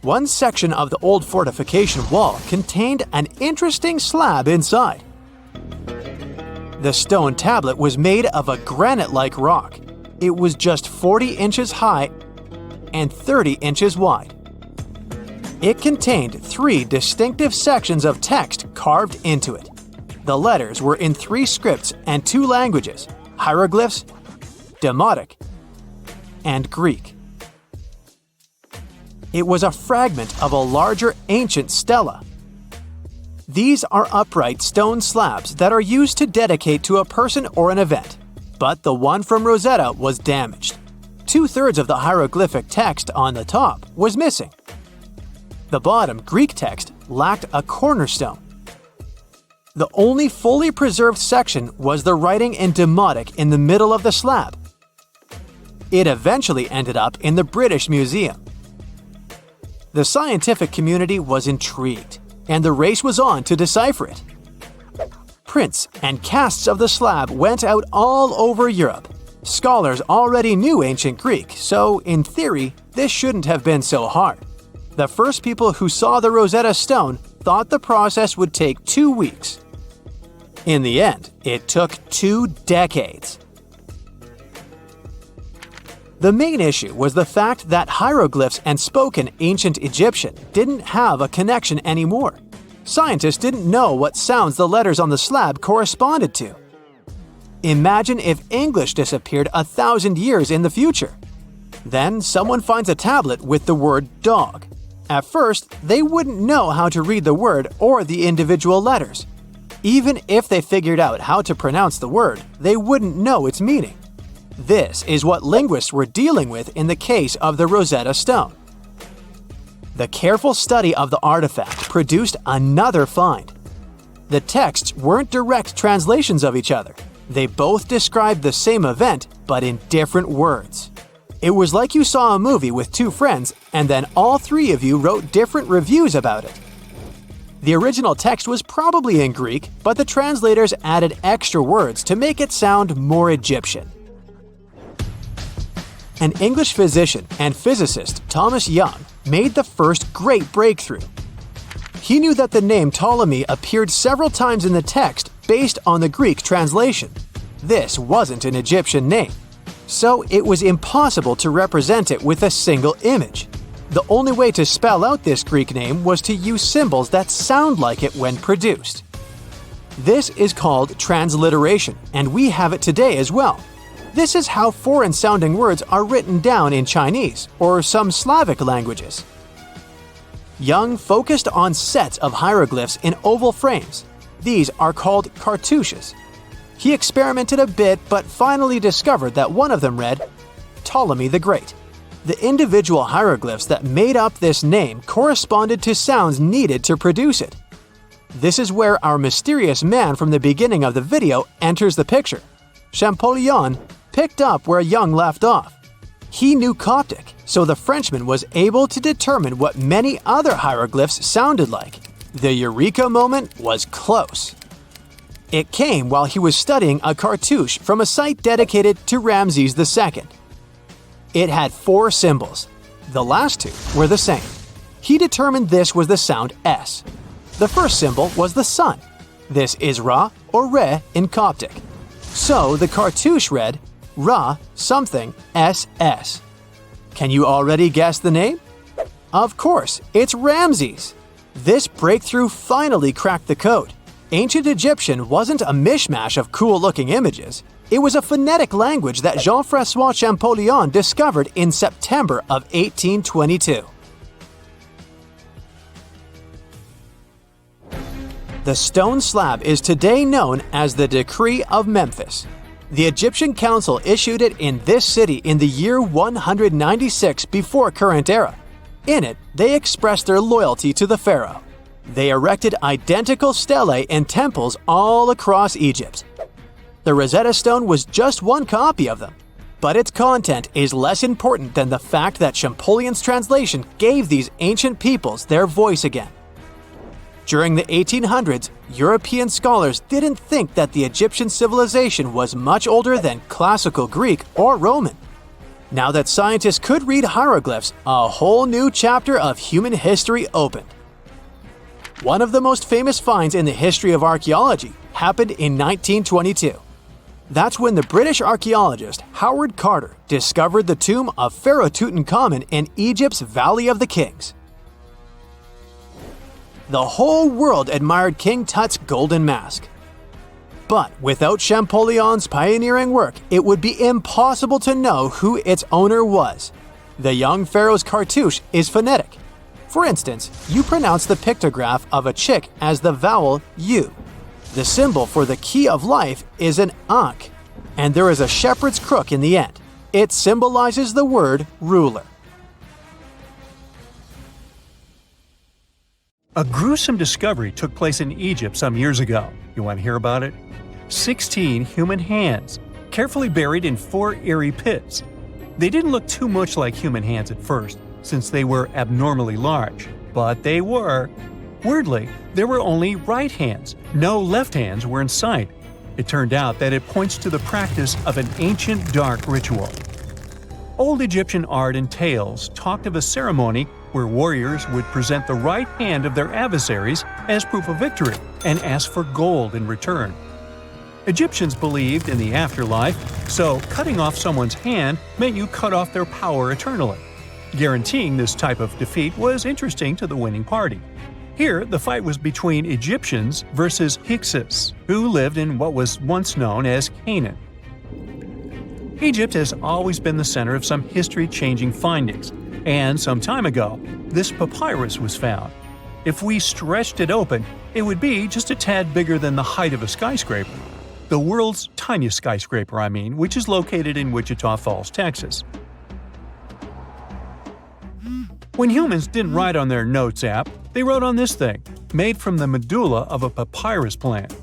One section of the old fortification wall contained an interesting slab inside. The stone tablet was made of a granite-like rock. It was just 40 inches high and 30 inches wide. It contained 3 distinctive sections of text carved into it. The letters were in 3 scripts and 2 languages: hieroglyphs, Demotic, and Greek. It was a fragment of a larger ancient stela. These are upright stone slabs that are used to dedicate to a person or an event, but the one from Rosetta was damaged. 2/3 of the hieroglyphic text on the top was missing. The bottom Greek text lacked a cornerstone. The only fully preserved section was the writing in Demotic in the middle of the slab. It eventually ended up in the British Museum. The scientific community was intrigued, and the race was on to decipher it. Prints and casts of the slab went out all over Europe. Scholars already knew ancient Greek, so in theory, this shouldn't have been so hard. The first people who saw the Rosetta Stone thought the process would take 2 weeks. In the end, it took 2 decades. The main issue was the fact that hieroglyphs and spoken ancient Egyptian didn't have a connection anymore. Scientists didn't know what sounds the letters on the slab corresponded to. Imagine if English disappeared 1,000 years in the future. Then someone finds a tablet with the word dog. At first, they wouldn't know how to read the word or the individual letters. Even if they figured out how to pronounce the word, they wouldn't know its meaning. This is what linguists were dealing with in the case of the Rosetta Stone. The careful study of the artifact produced another find. The texts weren't direct translations of each other. They both described the same event, but in different words. It was like you saw a movie with two friends, and then all three of you wrote different reviews about it. The original text was probably in Greek, but the translators added extra words to make it sound more Egyptian. An English physician and physicist, Thomas Young, made the first great breakthrough. He knew that the name Ptolemy appeared several times in the text based on the Greek translation. This wasn't an Egyptian name, so it was impossible to represent it with a single image. The only way to spell out this Greek name was to use symbols that sound like it when produced. This is called transliteration, and we have it today as well. This is how foreign-sounding words are written down in Chinese or some Slavic languages. Young focused on sets of hieroglyphs in oval frames. These are called cartouches. He experimented a bit but finally discovered that one of them read, Ptolemy the Great. The individual hieroglyphs that made up this name corresponded to sounds needed to produce it. This is where our mysterious man from the beginning of the video enters the picture. Champollion picked up where Young left off. He knew Coptic, so the Frenchman was able to determine what many other hieroglyphs sounded like. The eureka moment was close. It came while he was studying a cartouche from a site dedicated to Ramses II. It had 4 symbols. The last 2 were the same. He determined this was the sound S. The first symbol was the sun. This is Ra or Re in Coptic. So the cartouche read Ra something SS. Can you already guess the name? Of course, it's Ramses. This breakthrough finally cracked the code. Ancient Egyptian wasn't a mishmash of cool-looking images. It was a phonetic language that Jean-François Champollion discovered in September of 1822. The stone slab is today known as the Decree of Memphis. The Egyptian Council issued it in this city in the year 196 before current era. In it, they expressed their loyalty to the pharaoh. They erected identical stelae in temples all across Egypt. The Rosetta Stone was just one copy of them, but its content is less important than the fact that Champollion's translation gave these ancient peoples their voice again. During the 1800s, European scholars didn't think that the Egyptian civilization was much older than classical Greek or Roman. Now that scientists could read hieroglyphs, a whole new chapter of human history opened. One of the most famous finds in the history of archaeology happened in 1922. That's when the British archaeologist Howard Carter discovered the tomb of Pharaoh Tutankhamun in Egypt's Valley of the Kings. The whole world admired King Tut's golden mask. But without Champollion's pioneering work, it would be impossible to know who its owner was. The young pharaoh's cartouche is phonetic. For instance, you pronounce the pictograph of a chick as the vowel U. The symbol for the key of life is an ankh, and there is a shepherd's crook in the end. It symbolizes the word ruler. A gruesome discovery took place in Egypt some years ago. You want to hear about it? 16 human hands, carefully buried in 4 eerie pits. They didn't look too much like human hands at first, since they were abnormally large, but they were. Weirdly, there were only right hands. No left hands were in sight. It turned out that it points to the practice of an ancient dark ritual. Old Egyptian art and tales talked of a ceremony where warriors would present the right hand of their adversaries as proof of victory and ask for gold in return. Egyptians believed in the afterlife, so cutting off someone's hand meant you cut off their power eternally. Guaranteeing this type of defeat was interesting to the winning party. Here, the fight was between Egyptians versus Hyksos, who lived in what was once known as Canaan. Egypt has always been the center of some history-changing findings, and some time ago, this papyrus was found. If we stretched it open, it would be just a tad bigger than the height of a skyscraper. The world's tiniest skyscraper, which is located in Wichita Falls, Texas. When humans didn't write on their Notes app, they wrote on this thing, made from the medulla of a papyrus plant.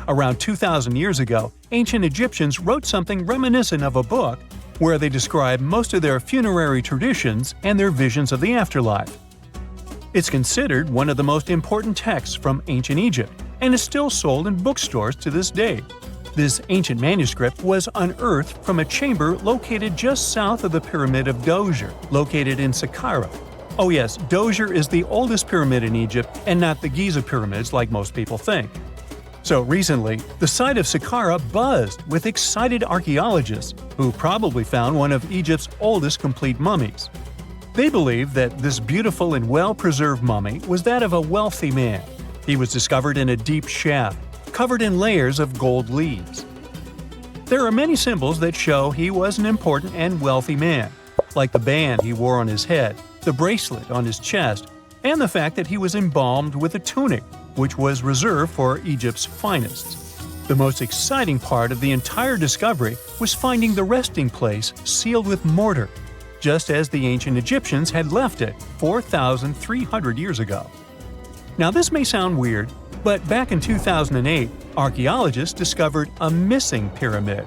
Around 2,000 years ago, ancient Egyptians wrote something reminiscent of a book where they describe most of their funerary traditions and their visions of the afterlife. It's considered one of the most important texts from ancient Egypt and is still sold in bookstores to this day. This ancient manuscript was unearthed from a chamber located just south of the Pyramid of Djoser, located in Saqqara. Oh yes, Djoser is the oldest pyramid in Egypt and not the Giza pyramids like most people think. So recently, the site of Saqqara buzzed with excited archaeologists who probably found one of Egypt's oldest complete mummies. They believe that this beautiful and well-preserved mummy was that of a wealthy man. He was discovered in a deep shaft, covered in layers of gold leaves. There are many symbols that show he was an important and wealthy man, like the band he wore on his head, the bracelet on his chest, and the fact that he was embalmed with a tunic, which was reserved for Egypt's finest. The most exciting part of the entire discovery was finding the resting place sealed with mortar, just as the ancient Egyptians had left it 4,300 years ago. Now this may sound weird, but back in 2008, archaeologists discovered a missing pyramid.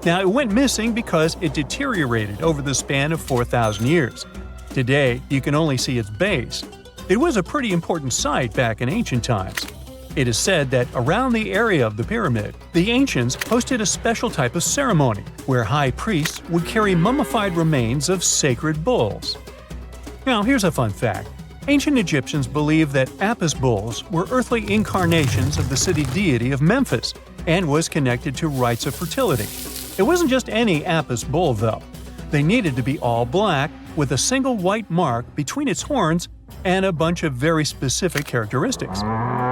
Now it went missing because it deteriorated over the span of 4,000 years. Today, you can only see its base. It was a pretty important site back in ancient times. It is said that around the area of the pyramid, the ancients hosted a special type of ceremony where high priests would carry mummified remains of sacred bulls. Now, here's a fun fact. Ancient Egyptians believed that Apis bulls were earthly incarnations of the city deity of Memphis and was connected to rites of fertility. It wasn't just any Apis bull, though. They needed to be all black, with a single white mark between its horns and a bunch of very specific characteristics.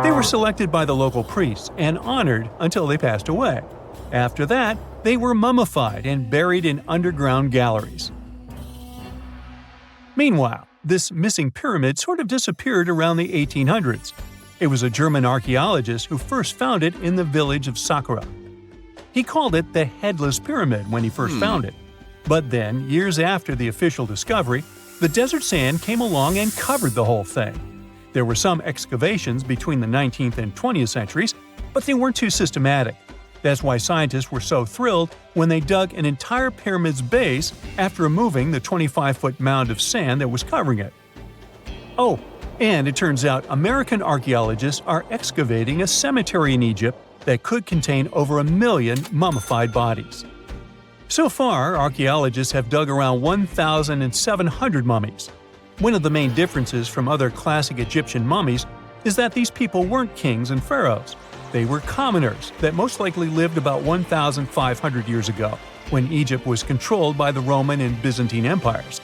They were selected by the local priests and honored until they passed away. After that, they were mummified and buried in underground galleries. Meanwhile, this missing pyramid sort of disappeared around the 1800s. It was a German archaeologist who first found it in the village of Saqqara. He called it the Headless Pyramid when he first found it. But then, years after the official discovery, the desert sand came along and covered the whole thing. There were some excavations between the 19th and 20th centuries, but they weren't too systematic. That's why scientists were so thrilled when they dug an entire pyramid's base after removing the 25-foot mound of sand that was covering it. Oh, and it turns out American archaeologists are excavating a cemetery in Egypt that could contain over 1 million mummified bodies. So far, archaeologists have dug around 1,700 mummies. One of the main differences from other classic Egyptian mummies is that these people weren't kings and pharaohs. They were commoners that most likely lived about 1,500 years ago, when Egypt was controlled by the Roman and Byzantine empires.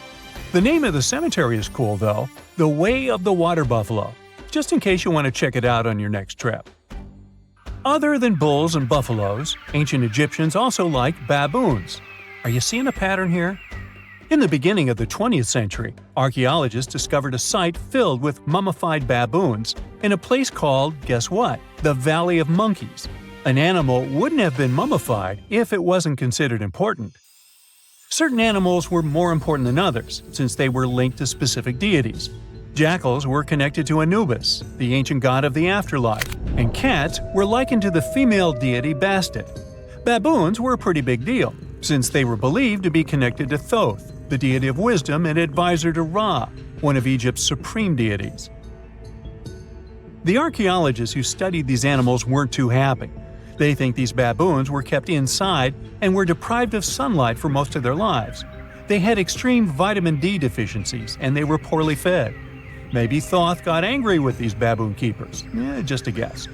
The name of the cemetery is cool, though, the Way of the Water Buffalo, just in case you want to check it out on your next trip. Other than bulls and buffaloes, ancient Egyptians also liked baboons. Are you seeing a pattern here? In the beginning of the 20th century, archaeologists discovered a site filled with mummified baboons in a place called, guess what? The Valley of Monkeys. An animal wouldn't have been mummified if it wasn't considered important. Certain animals were more important than others, since they were linked to specific deities. Jackals were connected to Anubis, the ancient god of the afterlife, and cats were likened to the female deity Bastet. Baboons were a pretty big deal, since they were believed to be connected to Thoth, the deity of wisdom and advisor to Ra, one of Egypt's supreme deities. The archaeologists who studied these animals weren't too happy. They think these baboons were kept inside and were deprived of sunlight for most of their lives. They had extreme vitamin D deficiencies and they were poorly fed. Maybe Thoth got angry with these baboon keepers. Just a guess.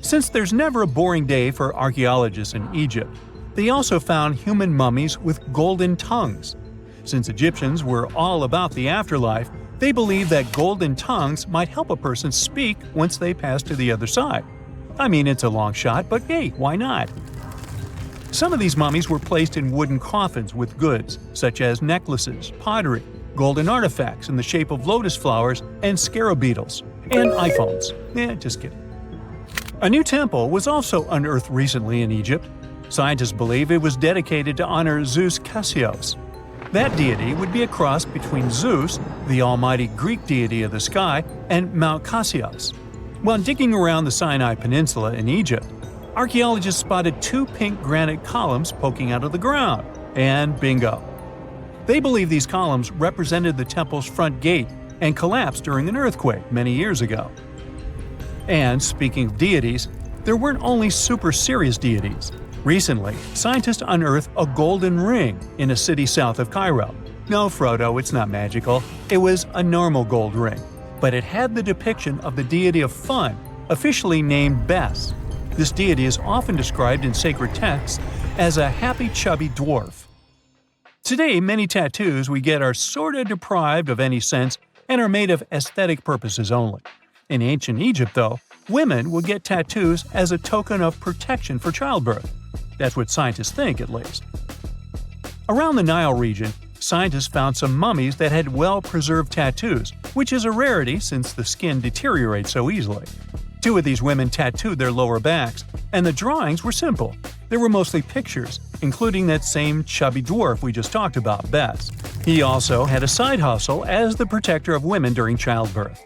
Since there's never a boring day for archaeologists in Egypt, they also found human mummies with golden tongues. Since Egyptians were all about the afterlife, They believed that golden tongues might help a person speak once they pass to the other side. I mean, it's a long shot, but hey, why not? Some of these mummies were placed in wooden coffins with goods, such as necklaces, pottery, golden artifacts in the shape of lotus flowers and scarab beetles, and iPhones. Just kidding. A new temple was also unearthed recently in Egypt. Scientists believe it was dedicated to honor Zeus Cassios. That deity would be a cross between Zeus, the almighty Greek deity of the sky, and Mount Cassios. While digging around the Sinai Peninsula in Egypt, archaeologists spotted 2 pink granite columns poking out of the ground, and bingo. They believe these columns represented the temple's front gate and collapsed during an earthquake many years ago. And speaking of deities, there weren't only super serious deities. Recently, scientists unearthed a golden ring in a city south of Cairo. No, Frodo, it's not magical. It was a normal gold ring, but it had the depiction of the deity of fun, officially named Bes. This deity is often described in sacred texts as a happy, chubby dwarf. Today, many tattoos we get are sorta deprived of any sense and are made of aesthetic purposes only. In ancient Egypt, though, women would get tattoos as a token of protection for childbirth. That's what scientists think, at least. Around the Nile region, scientists found some mummies that had well-preserved tattoos, which is a rarity since the skin deteriorates so easily. 2 of these women tattooed their lower backs, and the drawings were simple. They were mostly pictures, including that same chubby dwarf we just talked about, Bes. He also had a side hustle as the protector of women during childbirth.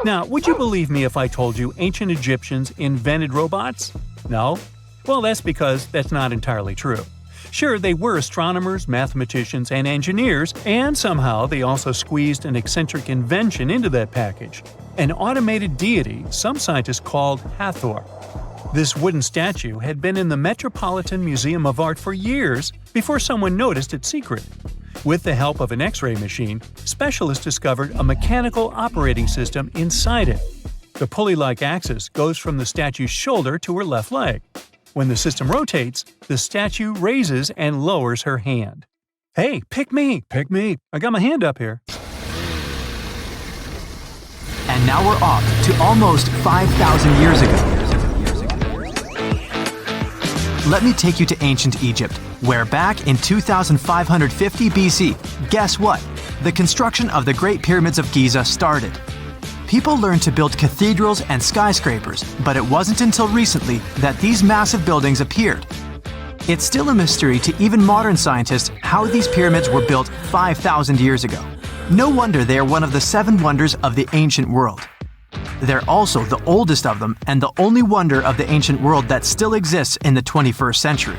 Now, would you believe me if I told you ancient Egyptians invented robots? No? Well, that's because that's not entirely true. Sure, they were astronomers, mathematicians, and engineers, and somehow they also squeezed an eccentric invention into that package. An automated deity some scientists called Hathor. This wooden statue had been in the Metropolitan Museum of Art for years before someone noticed its secret. With the help of an X-ray machine, specialists discovered a mechanical operating system inside it. The pulley-like axis goes from the statue's shoulder to her left leg. When the system rotates, the statue raises and lowers her hand. Hey, pick me! Pick me! I got my hand up here. And now we're off to almost 5,000 years ago. Let me take you to ancient Egypt, where back in 2550 BC, guess what? The construction of the Great Pyramids of Giza started. People learned to build cathedrals and skyscrapers, but it wasn't until recently that these massive buildings appeared. It's still a mystery to even modern scientists how these pyramids were built 5,000 years ago. No wonder they are one of the 7 wonders of the ancient world. They're also the oldest of them and the only wonder of the ancient world that still exists in the 21st century.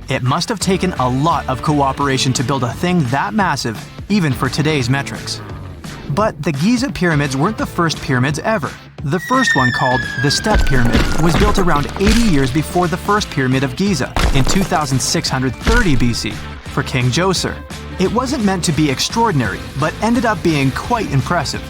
It must have taken a lot of cooperation to build a thing that massive, even for today's metrics. But the Giza pyramids weren't the first pyramids ever. The first one, called the Step Pyramid, was built around 80 years before the first pyramid of Giza, in 2630 BC, for King Djoser. It wasn't meant to be extraordinary, but ended up being quite impressive.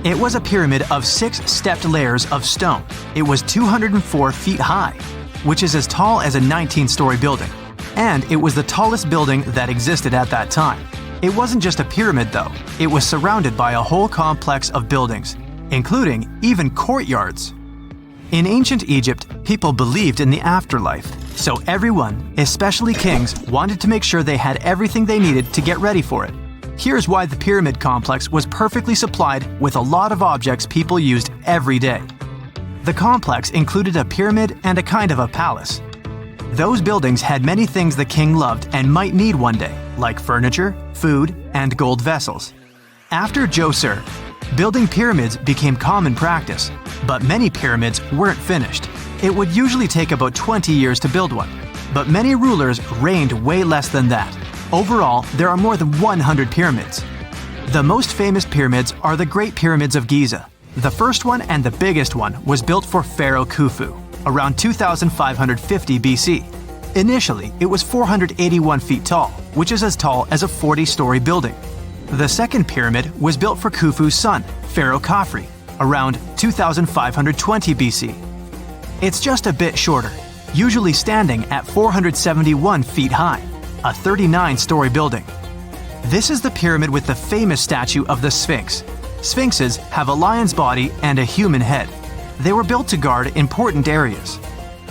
It was a pyramid of 6 stepped layers of stone. It was 204 feet high, which is as tall as a 19-story building. And it was the tallest building that existed at that time. It wasn't just a pyramid, though. It was surrounded by a whole complex of buildings, including even courtyards. In ancient Egypt, people believed in the afterlife, so everyone, especially kings, wanted to make sure they had everything they needed to get ready for it. Here's why the pyramid complex was perfectly supplied with a lot of objects people used every day. The complex included a pyramid and a kind of a palace. Those buildings had many things the king loved and might need one day, like furniture, food, and gold vessels. After Djoser, building pyramids became common practice, but many pyramids weren't finished. It would usually take about 20 years to build one, but many rulers reigned way less than that. Overall, there are more than 100 pyramids. The most famous pyramids are the Great Pyramids of Giza. The first one and the biggest one was built for Pharaoh Khufu, around 2550 BC. Initially, it was 481 feet tall, which is as tall as a 40-story building. The second pyramid was built for Khufu's son, Pharaoh Khafre, around 2520 BC. It's just a bit shorter, usually standing at 471 feet high, a 39-story building. This is the pyramid with the famous statue of the Sphinx. Sphinxes have a lion's body and a human head. They were built to guard important areas.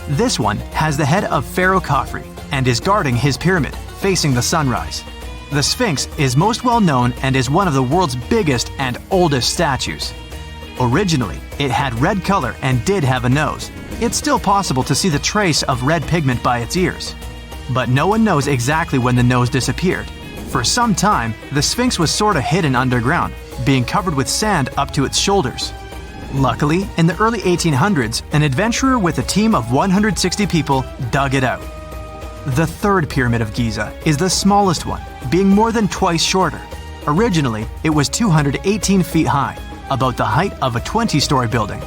This one has the head of Pharaoh Khafre and is guarding his pyramid, facing the sunrise. The Sphinx is most well known and is one of the world's biggest and oldest statues. Originally, it had red color and did have a nose. It's still possible to see the trace of red pigment by its ears. But no one knows exactly when the nose disappeared. For some time, the Sphinx was sort of hidden underground, being covered with sand up to its shoulders. Luckily, in the early 1800s, an adventurer with a team of 160 people dug it out. The third pyramid of Giza is the smallest one, being more than twice shorter. Originally, it was 218 feet high, about the height of a 20-story building.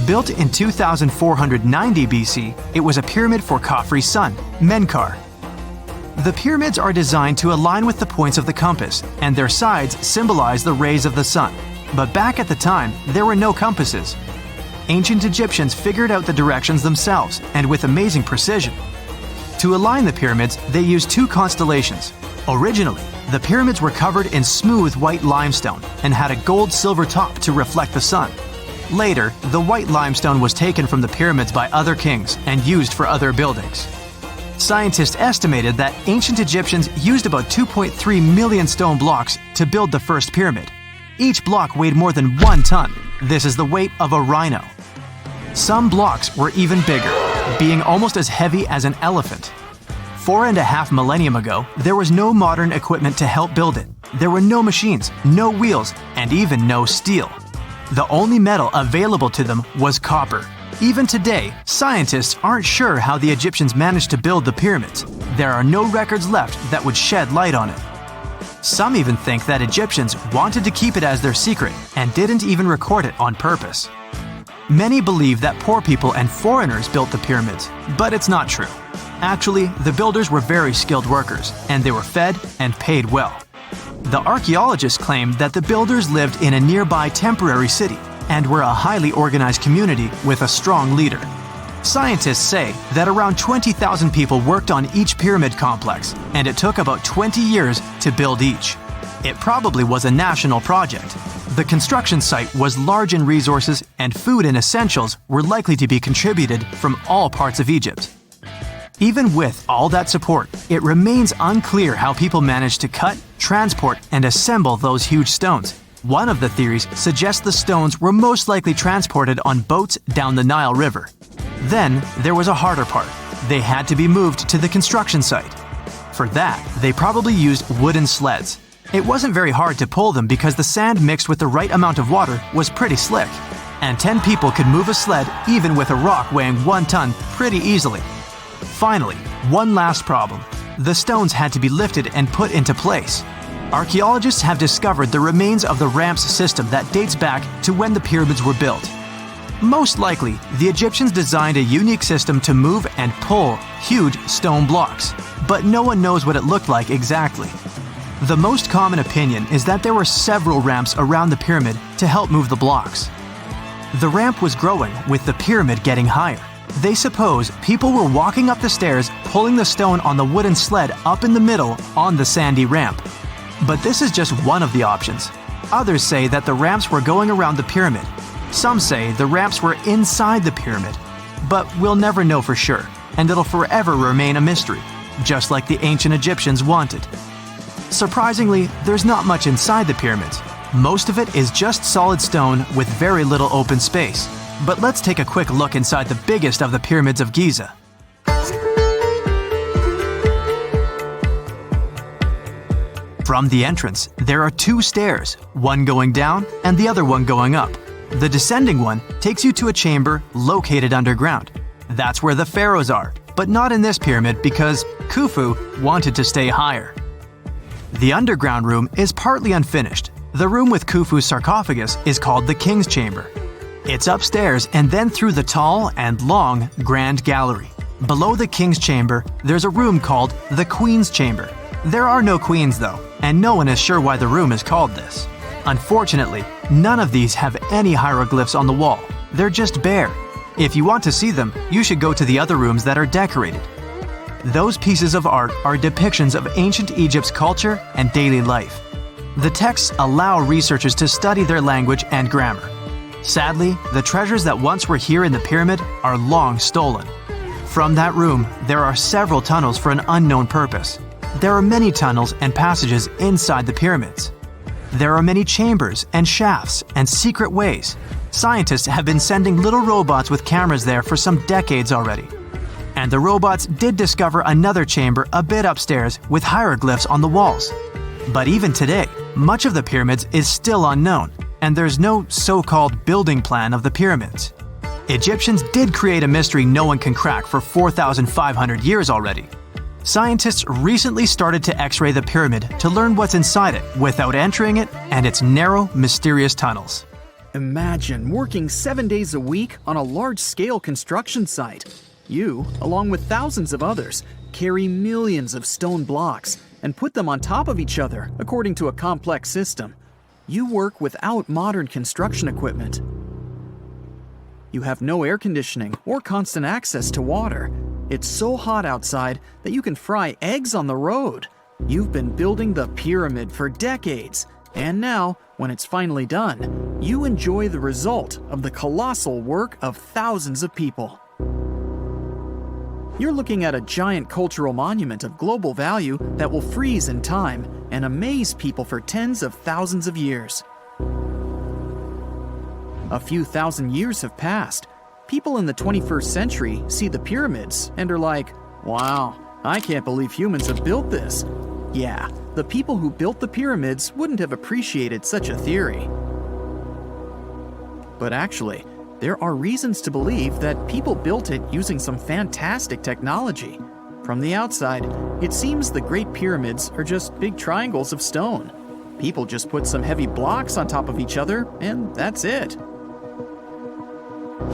Built in 2490 BC, it was a pyramid for Khafre's son, Menkaure. The pyramids are designed to align with the points of the compass, and their sides symbolize the rays of the sun. But back at the time, there were no compasses. Ancient Egyptians figured out the directions themselves, and with amazing precision. To align the pyramids, they used two constellations. Originally, the pyramids were covered in smooth white limestone and had a gold-silver top to reflect the sun. Later, the white limestone was taken from the pyramids by other kings and used for other buildings. Scientists estimated that ancient Egyptians used about 2.3 million stone blocks to build the first pyramid. Each block weighed more than 1 ton. This is the weight of a rhino. Some blocks were even bigger, being almost as heavy as an elephant. 4.5 millennium ago, there was no modern equipment to help build it. There were no machines, no wheels, and even no steel. The only metal available to them was copper. Even today, scientists aren't sure how the Egyptians managed to build the pyramids. There are no records left that would shed light on it. Some even think that Egyptians wanted to keep it as their secret and didn't even record it on purpose. Many believe that poor people and foreigners built the pyramids, but it's not true. Actually, the builders were very skilled workers, and they were fed and paid well. The archaeologists claim that the builders lived in a nearby temporary city and were a highly organized community with a strong leader. Scientists say that around 20,000 people worked on each pyramid complex, and it took about 20 years to build each. It probably was a national project. The construction site was large in resources, and food and essentials were likely to be contributed from all parts of Egypt. Even with all that support, it remains unclear how people managed to cut, transport, and assemble those huge stones. One of the theories suggests the stones were most likely transported on boats down the Nile River. Then, there was a harder part. They had to be moved to the construction site. For that, they probably used wooden sleds. It wasn't very hard to pull them because the sand mixed with the right amount of water was pretty slick. And 10 people could move a sled even with a rock weighing 1 ton pretty easily. Finally, one last problem. The stones had to be lifted and put into place. Archaeologists have discovered the remains of the ramps system that dates back to when the pyramids were built. Most likely, the Egyptians designed a unique system to move and pull huge stone blocks, but no one knows what it looked like exactly. The most common opinion is that there were several ramps around the pyramid to help move the blocks. The ramp was growing with the pyramid getting higher. They suppose people were walking up the stairs, pulling the stone on the wooden sled up in the middle on the sandy ramp. But this is just one of the options. Others say that the ramps were going around the pyramid. Some say the ramps were inside the pyramid. But we'll never know for sure, and it'll forever remain a mystery, just like the ancient Egyptians wanted. Surprisingly, there's not much inside the pyramids. Most of it is just solid stone with very little open space. But let's take a quick look inside the biggest of the pyramids of Giza. From the entrance, there are 2 stairs, one going down and the other one going up. The descending one takes you to a chamber located underground. That's where the pharaohs are, but not in this pyramid because Khufu wanted to stay higher. The underground room is partly unfinished. The room with Khufu's sarcophagus is called the King's Chamber. It's upstairs and then through the tall and long Grand Gallery. Below the King's Chamber, there's a room called the Queen's Chamber. There are no queens though, and no one is sure why the room is called this. Unfortunately, none of these have any hieroglyphs on the wall. They're just bare. If you want to see them, you should go to the other rooms that are decorated. Those pieces of art are depictions of ancient Egypt's culture and daily life. The texts allow researchers to study their language and grammar. Sadly, the treasures that once were here in the pyramid are long stolen. From that room, there are several tunnels for an unknown purpose. There are many tunnels and passages inside the pyramids. There are many chambers and shafts and secret ways. Scientists have been sending little robots with cameras there for some decades already. And the robots did discover another chamber a bit upstairs with hieroglyphs on the walls. But even today, much of the pyramids is still unknown, and there's no so-called building plan of the pyramids. Egyptians did create a mystery no one can crack for 4,500 years already. Scientists recently started to X-ray the pyramid to learn what's inside it without entering it and its narrow, mysterious tunnels. Imagine working 7 days a week on a large-scale construction site. You, along with thousands of others, carry millions of stone blocks and put them on top of each other according to a complex system. You work without modern construction equipment. You have no air conditioning or constant access to water. It's so hot outside that you can fry eggs on the road. You've been building the pyramid for decades, and now, when it's finally done, you enjoy the result of the colossal work of thousands of people. You're looking at a giant cultural monument of global value that will freeze in time and amaze people for tens of thousands of years. A few thousand years have passed. People in the 21st century see the pyramids and are like, wow, I can't believe humans have built this. Yeah, the people who built the pyramids wouldn't have appreciated such a theory. But actually, there are reasons to believe that people built it using some fantastic technology. From the outside, it seems the Great Pyramids are just big triangles of stone. People just put some heavy blocks on top of each other, and that's it.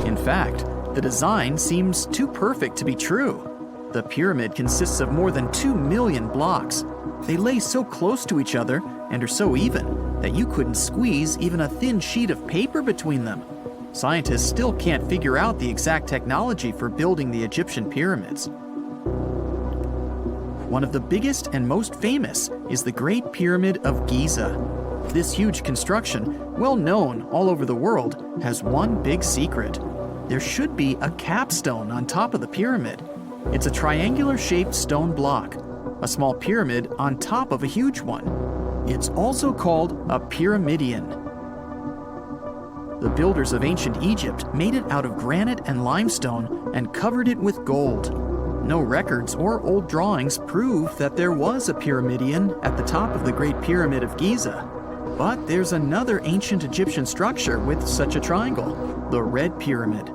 In fact, the design seems too perfect to be true. The pyramid consists of more than 2 million blocks. They lay so close to each other and are so even that you couldn't squeeze even a thin sheet of paper between them. Scientists still can't figure out the exact technology for building the Egyptian pyramids. One of the biggest and most famous is the Great Pyramid of Giza. This huge construction, well known all over the world, has one big secret. There should be a capstone on top of the pyramid. It's a triangular-shaped stone block, a small pyramid on top of a huge one. It's also called a pyramidion. The builders of ancient Egypt made it out of granite and limestone and covered it with gold. No records or old drawings prove that there was a pyramidion at the top of the Great Pyramid of Giza. But there's another ancient Egyptian structure with such a triangle, the Red Pyramid.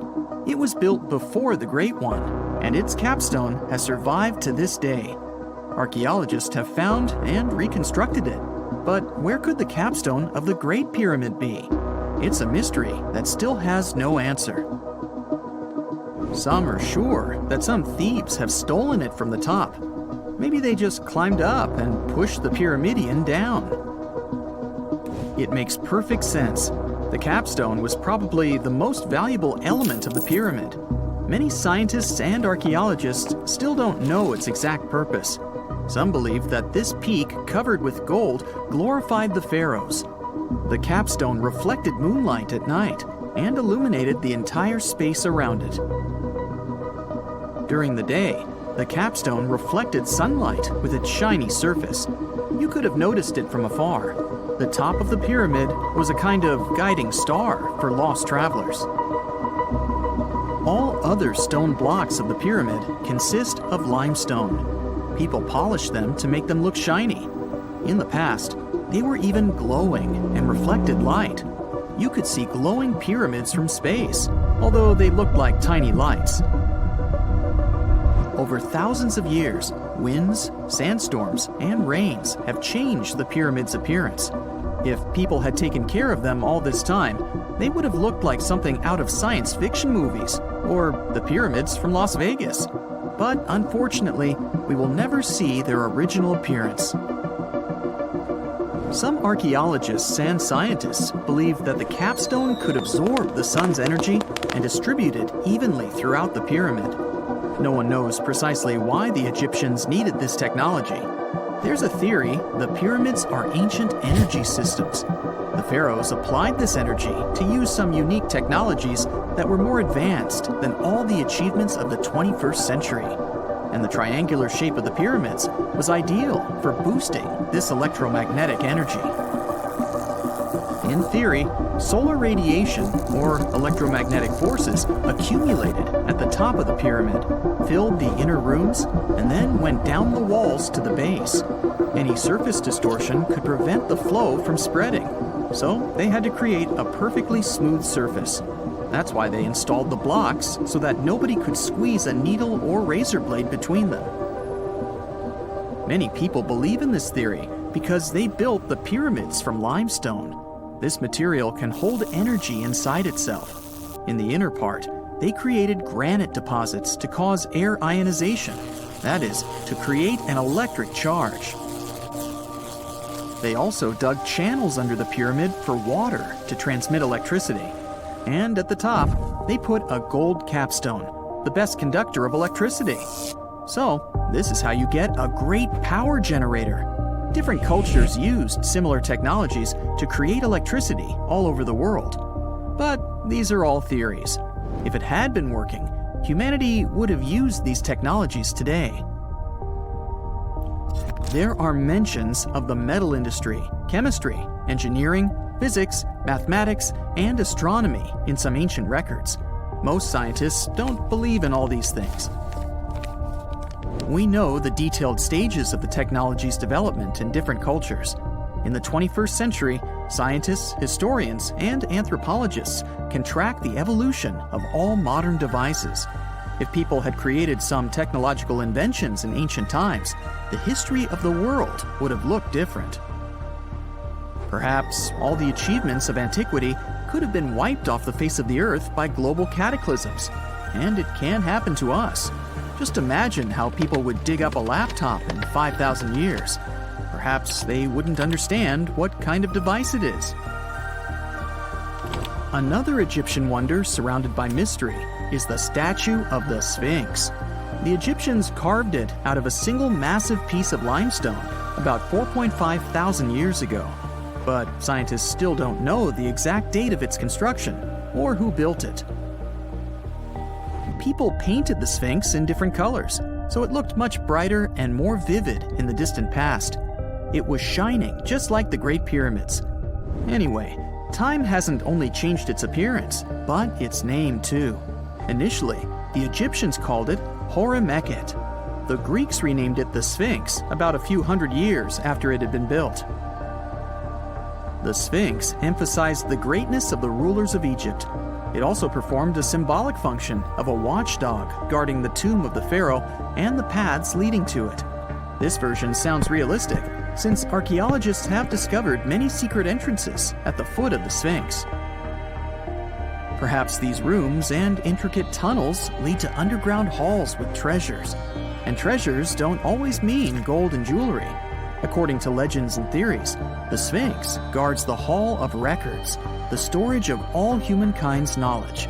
It was built before the Great One, and its capstone has survived to this day. Archaeologists have found and reconstructed it. But where could the capstone of the Great Pyramid be? It's a mystery that still has no answer. Some are sure that some thieves have stolen it from the top. Maybe they just climbed up and pushed the pyramidion down. It makes perfect sense. The capstone was probably the most valuable element of the pyramid. Many scientists and archaeologists still don't know its exact purpose. Some believe that this peak covered with gold glorified the pharaohs. The capstone reflected moonlight at night and illuminated the entire space around it. During the day, the capstone reflected sunlight with its shiny surface. You could have noticed it from afar. The top of the pyramid was a kind of guiding star for lost travelers. All other stone blocks of the pyramid consist of limestone. People polished them to make them look shiny. In the past, they were even glowing and reflected light. You could see glowing pyramids from space, although they looked like tiny lights. Over thousands of years, winds, sandstorms, and rains have changed the pyramid's appearance. If people had taken care of them all this time, they would have looked like something out of science fiction movies, or the pyramids from Las Vegas. But unfortunately, we will never see their original appearance. Some archaeologists and scientists believe that the capstone could absorb the sun's energy and distribute it evenly throughout the pyramid. no one knows precisely why the Egyptians needed this technology. There's a theory the pyramids are ancient energy systems. The pharaohs applied this energy to use some unique technologies that were more advanced than all the achievements of the 21st century. And the triangular shape of the pyramids was ideal for boosting this electromagnetic energy. In theory, solar radiation, or electromagnetic forces, accumulated at the top of the pyramid, filled the inner rooms, and then went down the walls to the base. Any surface distortion could prevent the flow from spreading, so they had to create a perfectly smooth surface. That's why they installed the blocks so that nobody could squeeze a needle or razor blade between them. Many people believe in this theory because they built the pyramids from limestone. This material can hold energy inside itself. In the inner part, they created granite deposits to cause air ionization, that is, to create an electric charge. They also dug channels under the pyramid for water to transmit electricity. And at the top, they put a gold capstone, the best conductor of electricity. So, this is how you get a great power generator. Different cultures used similar technologies to create electricity all over the world. But these are all theories. If it had been working, humanity would have used these technologies today. There are mentions of the metal industry, chemistry, engineering, physics, mathematics, and astronomy in some ancient records. Most scientists don't believe in all these things. We know the detailed stages of the technology's development in different cultures. In the 21st century, scientists, historians, and anthropologists can track the evolution of all modern devices. If people had created some technological inventions in ancient times, the history of the world would have looked different. Perhaps all the achievements of antiquity could have been wiped off the face of the earth by global cataclysms, and it can happen to us. Just imagine how people would dig up a laptop in 5,000 years. Perhaps they wouldn't understand what kind of device it is. Another Egyptian wonder surrounded by mystery is the statue of the Sphinx. The Egyptians carved it out of a single massive piece of limestone about 4.5 thousand years ago. But scientists still don't know the exact date of its construction or who built it. People painted the Sphinx in different colors, so it looked much brighter and more vivid in the distant past. It was shining just like the Great Pyramids. Anyway, time hasn't only changed its appearance, but its name too. Initially, the Egyptians called it Horemheb. The Greeks renamed it the Sphinx about a few hundred years after it had been built. The Sphinx emphasized the greatness of the rulers of Egypt. It also performed a symbolic function of a watchdog guarding the tomb of the pharaoh and the paths leading to it. This version sounds realistic, since archaeologists have discovered many secret entrances at the foot of the Sphinx. Perhaps these rooms and intricate tunnels lead to underground halls with treasures. And treasures don't always mean gold and jewelry. According to legends and theories, the Sphinx guards the Hall of Records, the storage of all humankind's knowledge.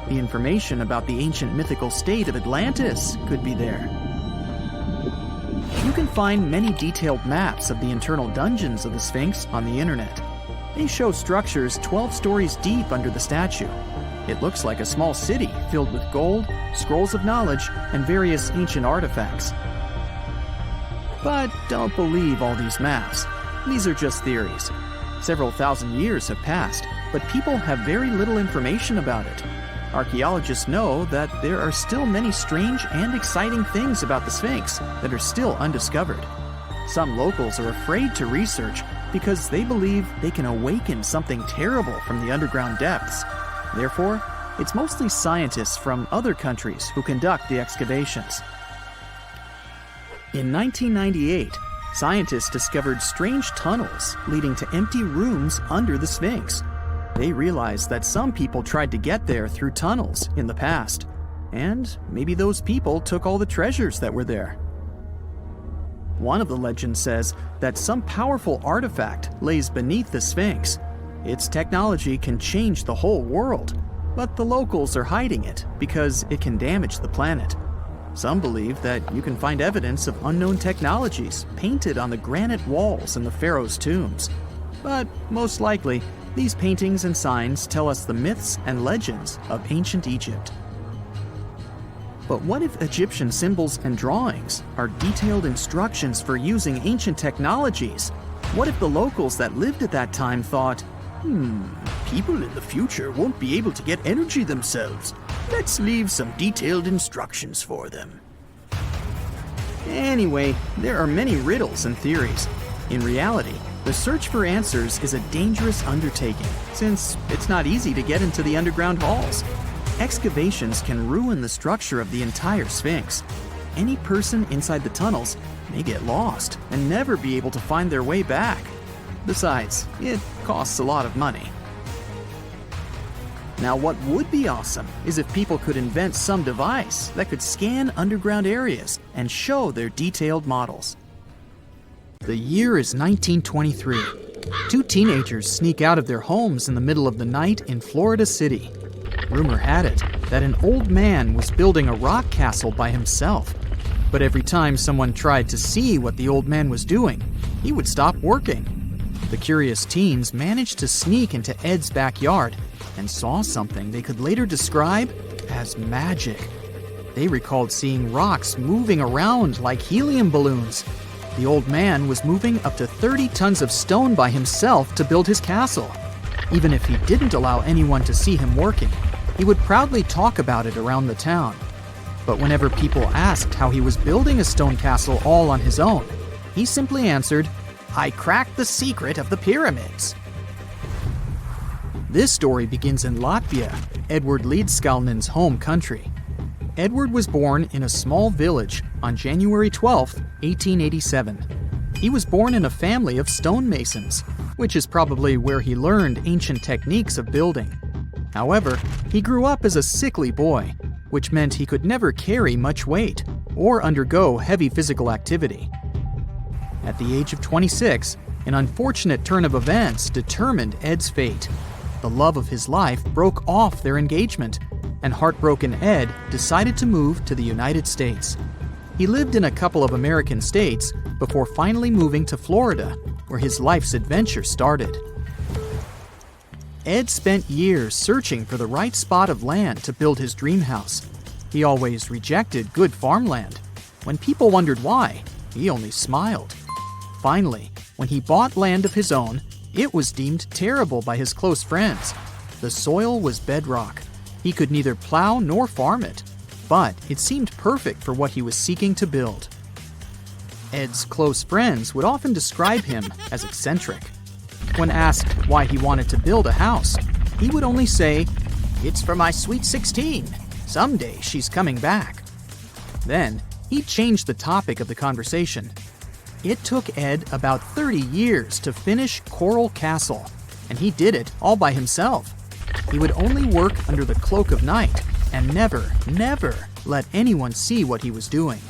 The information about the ancient mythical state of Atlantis could be there. You can find many detailed maps of the internal dungeons of the Sphinx on the internet. They show structures 12 stories deep under the statue. It looks like a small city filled with gold, scrolls of knowledge, and various ancient artifacts. But don't believe all these maps. These are just theories. Several thousand years have passed, but people have very little information about it. Archaeologists know that there are still many strange and exciting things about the Sphinx that are still undiscovered. Some locals are afraid to research because they believe they can awaken something terrible from the underground depths. Therefore, it's mostly scientists from other countries who conduct the excavations. In 1998, scientists discovered strange tunnels leading to empty rooms under the Sphinx. They realized that some people tried to get there through tunnels in the past, and maybe those people took all the treasures that were there. One of the legends says that some powerful artifact lays beneath the Sphinx. Its technology can change the whole world, but the locals are hiding it because it can damage the planet. Some believe that you can find evidence of unknown technologies painted on the granite walls in the pharaohs' tombs. But most likely, these paintings and signs tell us the myths and legends of ancient Egypt. But what if Egyptian symbols and drawings are detailed instructions for using ancient technologies? What if the locals that lived at that time thought, people in the future won't be able to get energy themselves. Let's leave some detailed instructions for them. Anyway, there are many riddles and theories. In reality, the search for answers is a dangerous undertaking, since it's not easy to get into the underground halls. Excavations can ruin the structure of the entire Sphinx. Any person inside the tunnels may get lost and never be able to find their way back. Besides, it costs a lot of money. Now, what would be awesome is if people could invent some device that could scan underground areas and show their detailed models. The year is 1923. Two teenagers sneak out of their homes in the middle of the night in Florida City. Rumor had it that an old man was building a rock castle by himself. But every time someone tried to see what the old man was doing, he would stop working. The curious teens managed to sneak into Ed's backyard and saw something they could later describe as magic. They recalled seeing rocks moving around like helium balloons. The old man was moving up to 30 tons of stone by himself to build his castle. Even if he didn't allow anyone to see him working, he would proudly talk about it around the town. But whenever people asked how he was building a stone castle all on his own, he simply answered, "I cracked the secret of the pyramids." This story begins in Latvia, Edward Leedskalnin's home country. Edward was born in a small village on January 12, 1887. He was born in a family of stonemasons, which is probably where he learned ancient techniques of building. However, he grew up as a sickly boy, which meant he could never carry much weight or undergo heavy physical activity. At the age of 26, an unfortunate turn of events determined Ed's fate. The love of his life broke off their engagement, and heartbroken Ed decided to move to the United States. He lived in a couple of American states before finally moving to Florida, where his life's adventure started. Ed spent years searching for the right spot of land to build his dream house. He always rejected good farmland. When people wondered why, he only smiled. Finally, when he bought land of his own, it was deemed terrible by his close friends. The soil was bedrock. He could neither plow nor farm it, but it seemed perfect for what he was seeking to build. Ed's close friends would often describe him as eccentric. When asked why he wanted to build a house, he would only say, "It's for my sweet 16. Someday she's coming back." Then, he'd change the topic of the conversation. It took Ed about 30 years to finish Coral Castle, and he did it all by himself. He would only work under the cloak of night and never let anyone see what he was doing.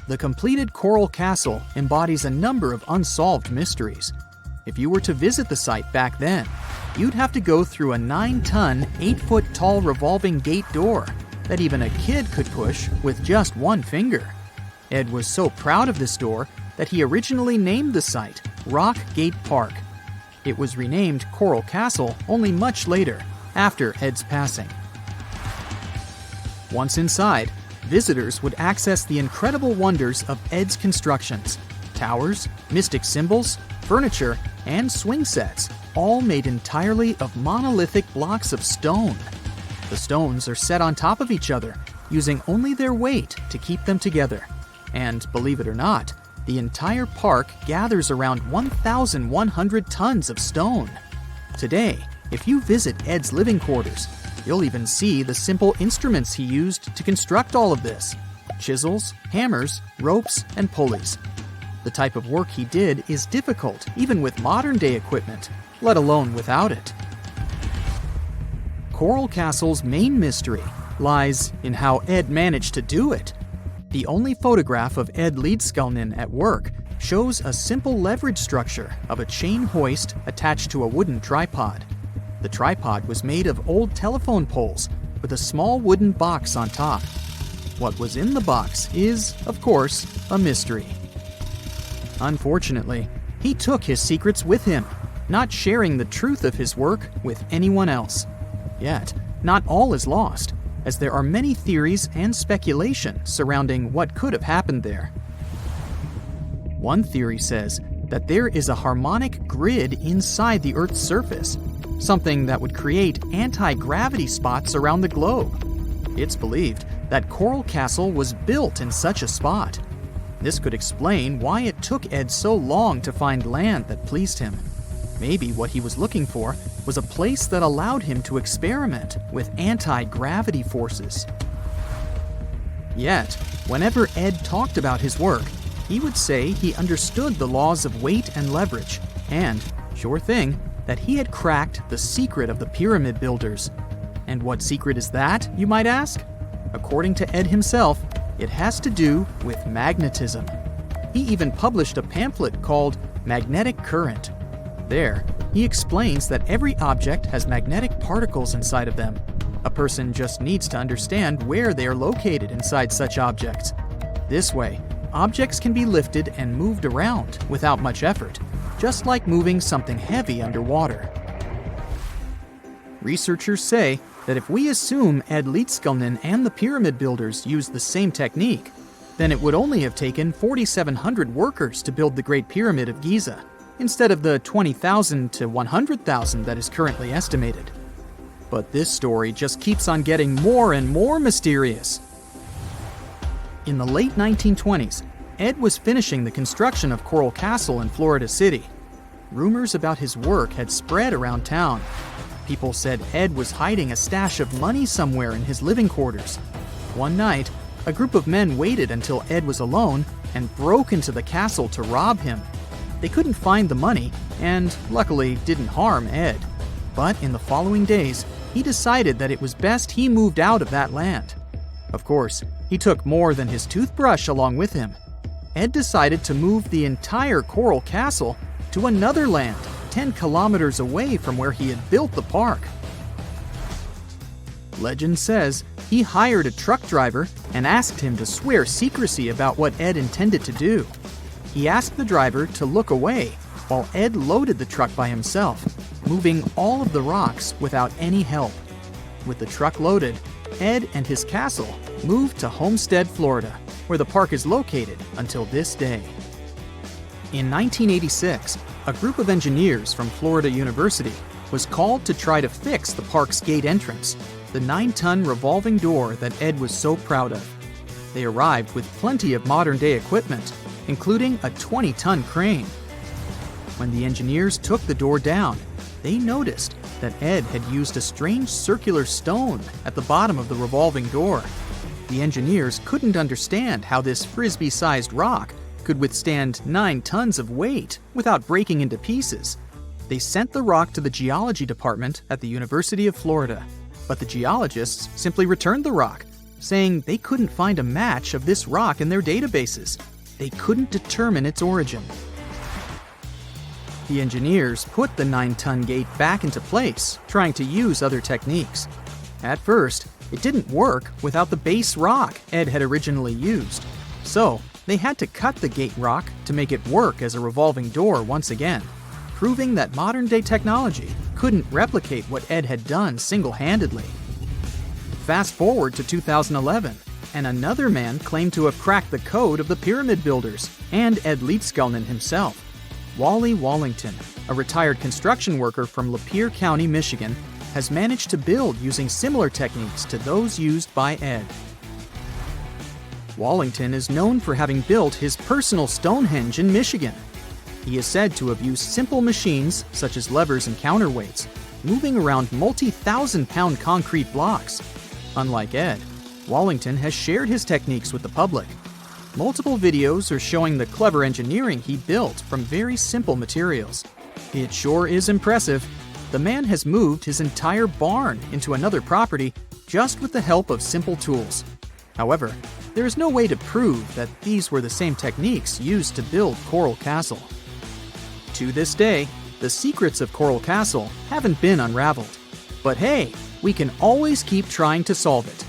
The completed Coral Castle embodies a number of unsolved mysteries. If you were to visit the site back then, you'd have to go through a 9-ton, 8-foot-tall revolving gate door that even a kid could push with just one finger. Ed was so proud of this door that he originally named the site Rock Gate Park. It was renamed Coral Castle only much later, after Ed's passing. Once inside, visitors would access the incredible wonders of Ed's constructions: towers, mystic symbols, furniture, and swing sets, all made entirely of monolithic blocks of stone. The stones are set on top of each other, using only their weight to keep them together. And believe it or not, the entire park gathers around 1,100 tons of stone. Today, if you visit Ed's living quarters, you'll even see the simple instruments he used to construct all of this: chisels, hammers, ropes, and pulleys. The type of work he did is difficult even with modern-day equipment, let alone without it. Coral Castle's main mystery lies in how Ed managed to do it. The only photograph of Ed Leedskalnin at work shows a simple leverage structure of a chain hoist attached to a wooden tripod. The tripod was made of old telephone poles with a small wooden box on top. What was in the box is, of course, a mystery. Unfortunately, he took his secrets with him, not sharing the truth of his work with anyone else. Yet, not all is lost, as there are many theories and speculation surrounding what could have happened there. One theory says that there is a harmonic grid inside the Earth's surface, something that would create anti-gravity spots around the globe. It's believed that Coral Castle was built in such a spot. This could explain why it took Ed so long to find land that pleased him. Maybe what he was looking for was a place that allowed him to experiment with anti-gravity forces. Yet, whenever Ed talked about his work, he would say he understood the laws of weight and leverage, and, sure thing, that he had cracked the secret of the pyramid builders. And what secret is that, you might ask? According to Ed himself, it has to do with magnetism. He even published a pamphlet called Magnetic Current. There, he explains that every object has magnetic particles inside of them. A person just needs to understand where they are located inside such objects. This way, objects can be lifted and moved around without much effort, just like moving something heavy underwater. Researchers say that if we assume Ed Leedskalnin and the pyramid builders used the same technique, then it would only have taken 4,700 workers to build the Great Pyramid of Giza, instead of the 20,000 to 100,000 that is currently estimated. But this story just keeps on getting more and more mysterious. In the late 1920s, Ed was finishing the construction of Coral Castle in Florida City. Rumors about his work had spread around town. People said Ed was hiding a stash of money somewhere in his living quarters. One night, a group of men waited until Ed was alone and broke into the castle to rob him. They couldn't find the money and, luckily, didn't harm Ed. But in the following days, he decided that it was best he moved out of that land. Of course, he took more than his toothbrush along with him. Ed decided to move the entire Coral Castle to another land, 10 kilometers away from where he had built the park. Legend says he hired a truck driver and asked him to swear secrecy about what Ed intended to do. He asked the driver to look away while Ed loaded the truck by himself, moving all of the rocks without any help. With the truck loaded, Ed and his castle moved to Homestead, Florida, where the park is located until this day. In 1986, a group of engineers from Florida University was called to try to fix the park's gate entrance, the 9-ton revolving door that Ed was so proud of. They arrived with plenty of modern-day equipment, including a 20-ton crane. When the engineers took the door down, they noticed that Ed had used a strange circular stone at the bottom of the revolving door. The engineers couldn't understand how this frisbee-sized rock could withstand 9 tons of weight without breaking into pieces. They sent the rock to the geology department at the University of Florida, but the geologists simply returned the rock, saying they couldn't find a match of this rock in their databases. They couldn't determine its origin. The engineers put the 9-ton gate back into place, trying to use other techniques. At first, it didn't work without the base rock Ed had originally used. So, they had to cut the gate rock to make it work as a revolving door once again, proving that modern-day technology couldn't replicate what Ed had done single-handedly. Fast forward to 2011, and another man claimed to have cracked the code of the pyramid builders and Ed Leedskalnin himself. Wally Wallington, a retired construction worker from Lapeer County, Michigan, has managed to build using similar techniques to those used by Ed. Wallington is known for having built his personal Stonehenge in Michigan. He is said to have used simple machines, such as levers and counterweights, moving around multi-thousand-pound concrete blocks. Unlike Ed, Wallington has shared his techniques with the public. Multiple videos are showing the clever engineering he built from very simple materials. It sure is impressive. The man has moved his entire barn into another property just with the help of simple tools. However, there is no way to prove that these were the same techniques used to build Coral Castle. To this day, the secrets of Coral Castle haven't been unraveled. But hey, we can always keep trying to solve it.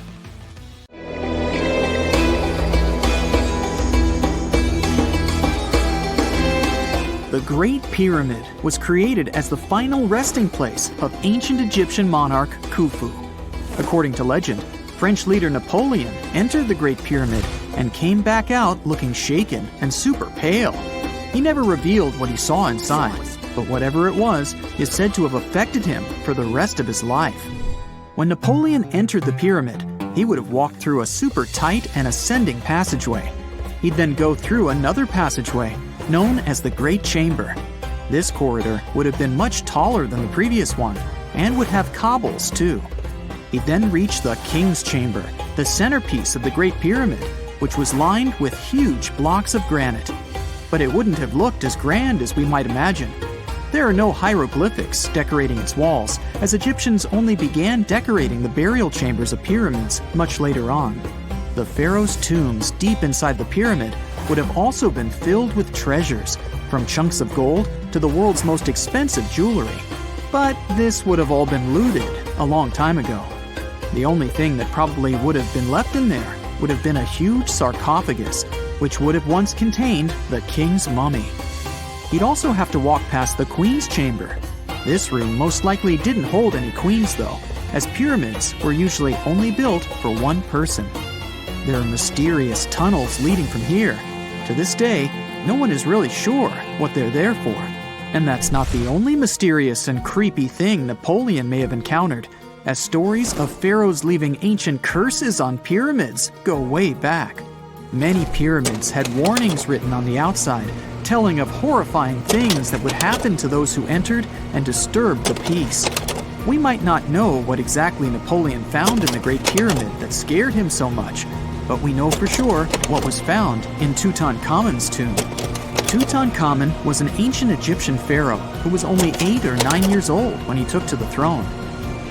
The Great Pyramid was created as the final resting place of ancient Egyptian monarch Khufu. According to legend, French leader Napoleon entered the Great Pyramid and came back out looking shaken and super pale. He never revealed what he saw inside, but whatever it was is said to have affected him for the rest of his life. When Napoleon entered the pyramid, he would have walked through a super tight and ascending passageway. He'd then go through another passageway, known as the Great Chamber. This corridor would have been much taller than the previous one, and would have cobbles too. He'd then reach the King's Chamber, the centerpiece of the Great Pyramid, which was lined with huge blocks of granite. But it wouldn't have looked as grand as we might imagine. There are no hieroglyphics decorating its walls, as Egyptians only began decorating the burial chambers of pyramids much later on. The pharaohs' tombs deep inside the pyramid would have also been filled with treasures, from chunks of gold to the world's most expensive jewelry. But this would have all been looted a long time ago. The only thing that probably would have been left in there would have been a huge sarcophagus, which would have once contained the king's mummy. He'd also have to walk past the queen's chamber. This room most likely didn't hold any queens though, as pyramids were usually only built for one person. There are mysterious tunnels leading from here. To this day, no one is really sure what they're there for. And that's not the only mysterious and creepy thing Napoleon may have encountered, as stories of pharaohs leaving ancient curses on pyramids go way back. Many pyramids had warnings written on the outside, telling of horrifying things that would happen to those who entered and disturbed the peace. We might not know what exactly Napoleon found in the Great Pyramid that scared him so much, but we know for sure what was found in Tutankhamun's tomb. Tutankhamun was an ancient Egyptian pharaoh who was only 8 or 9 years old when he took to the throne.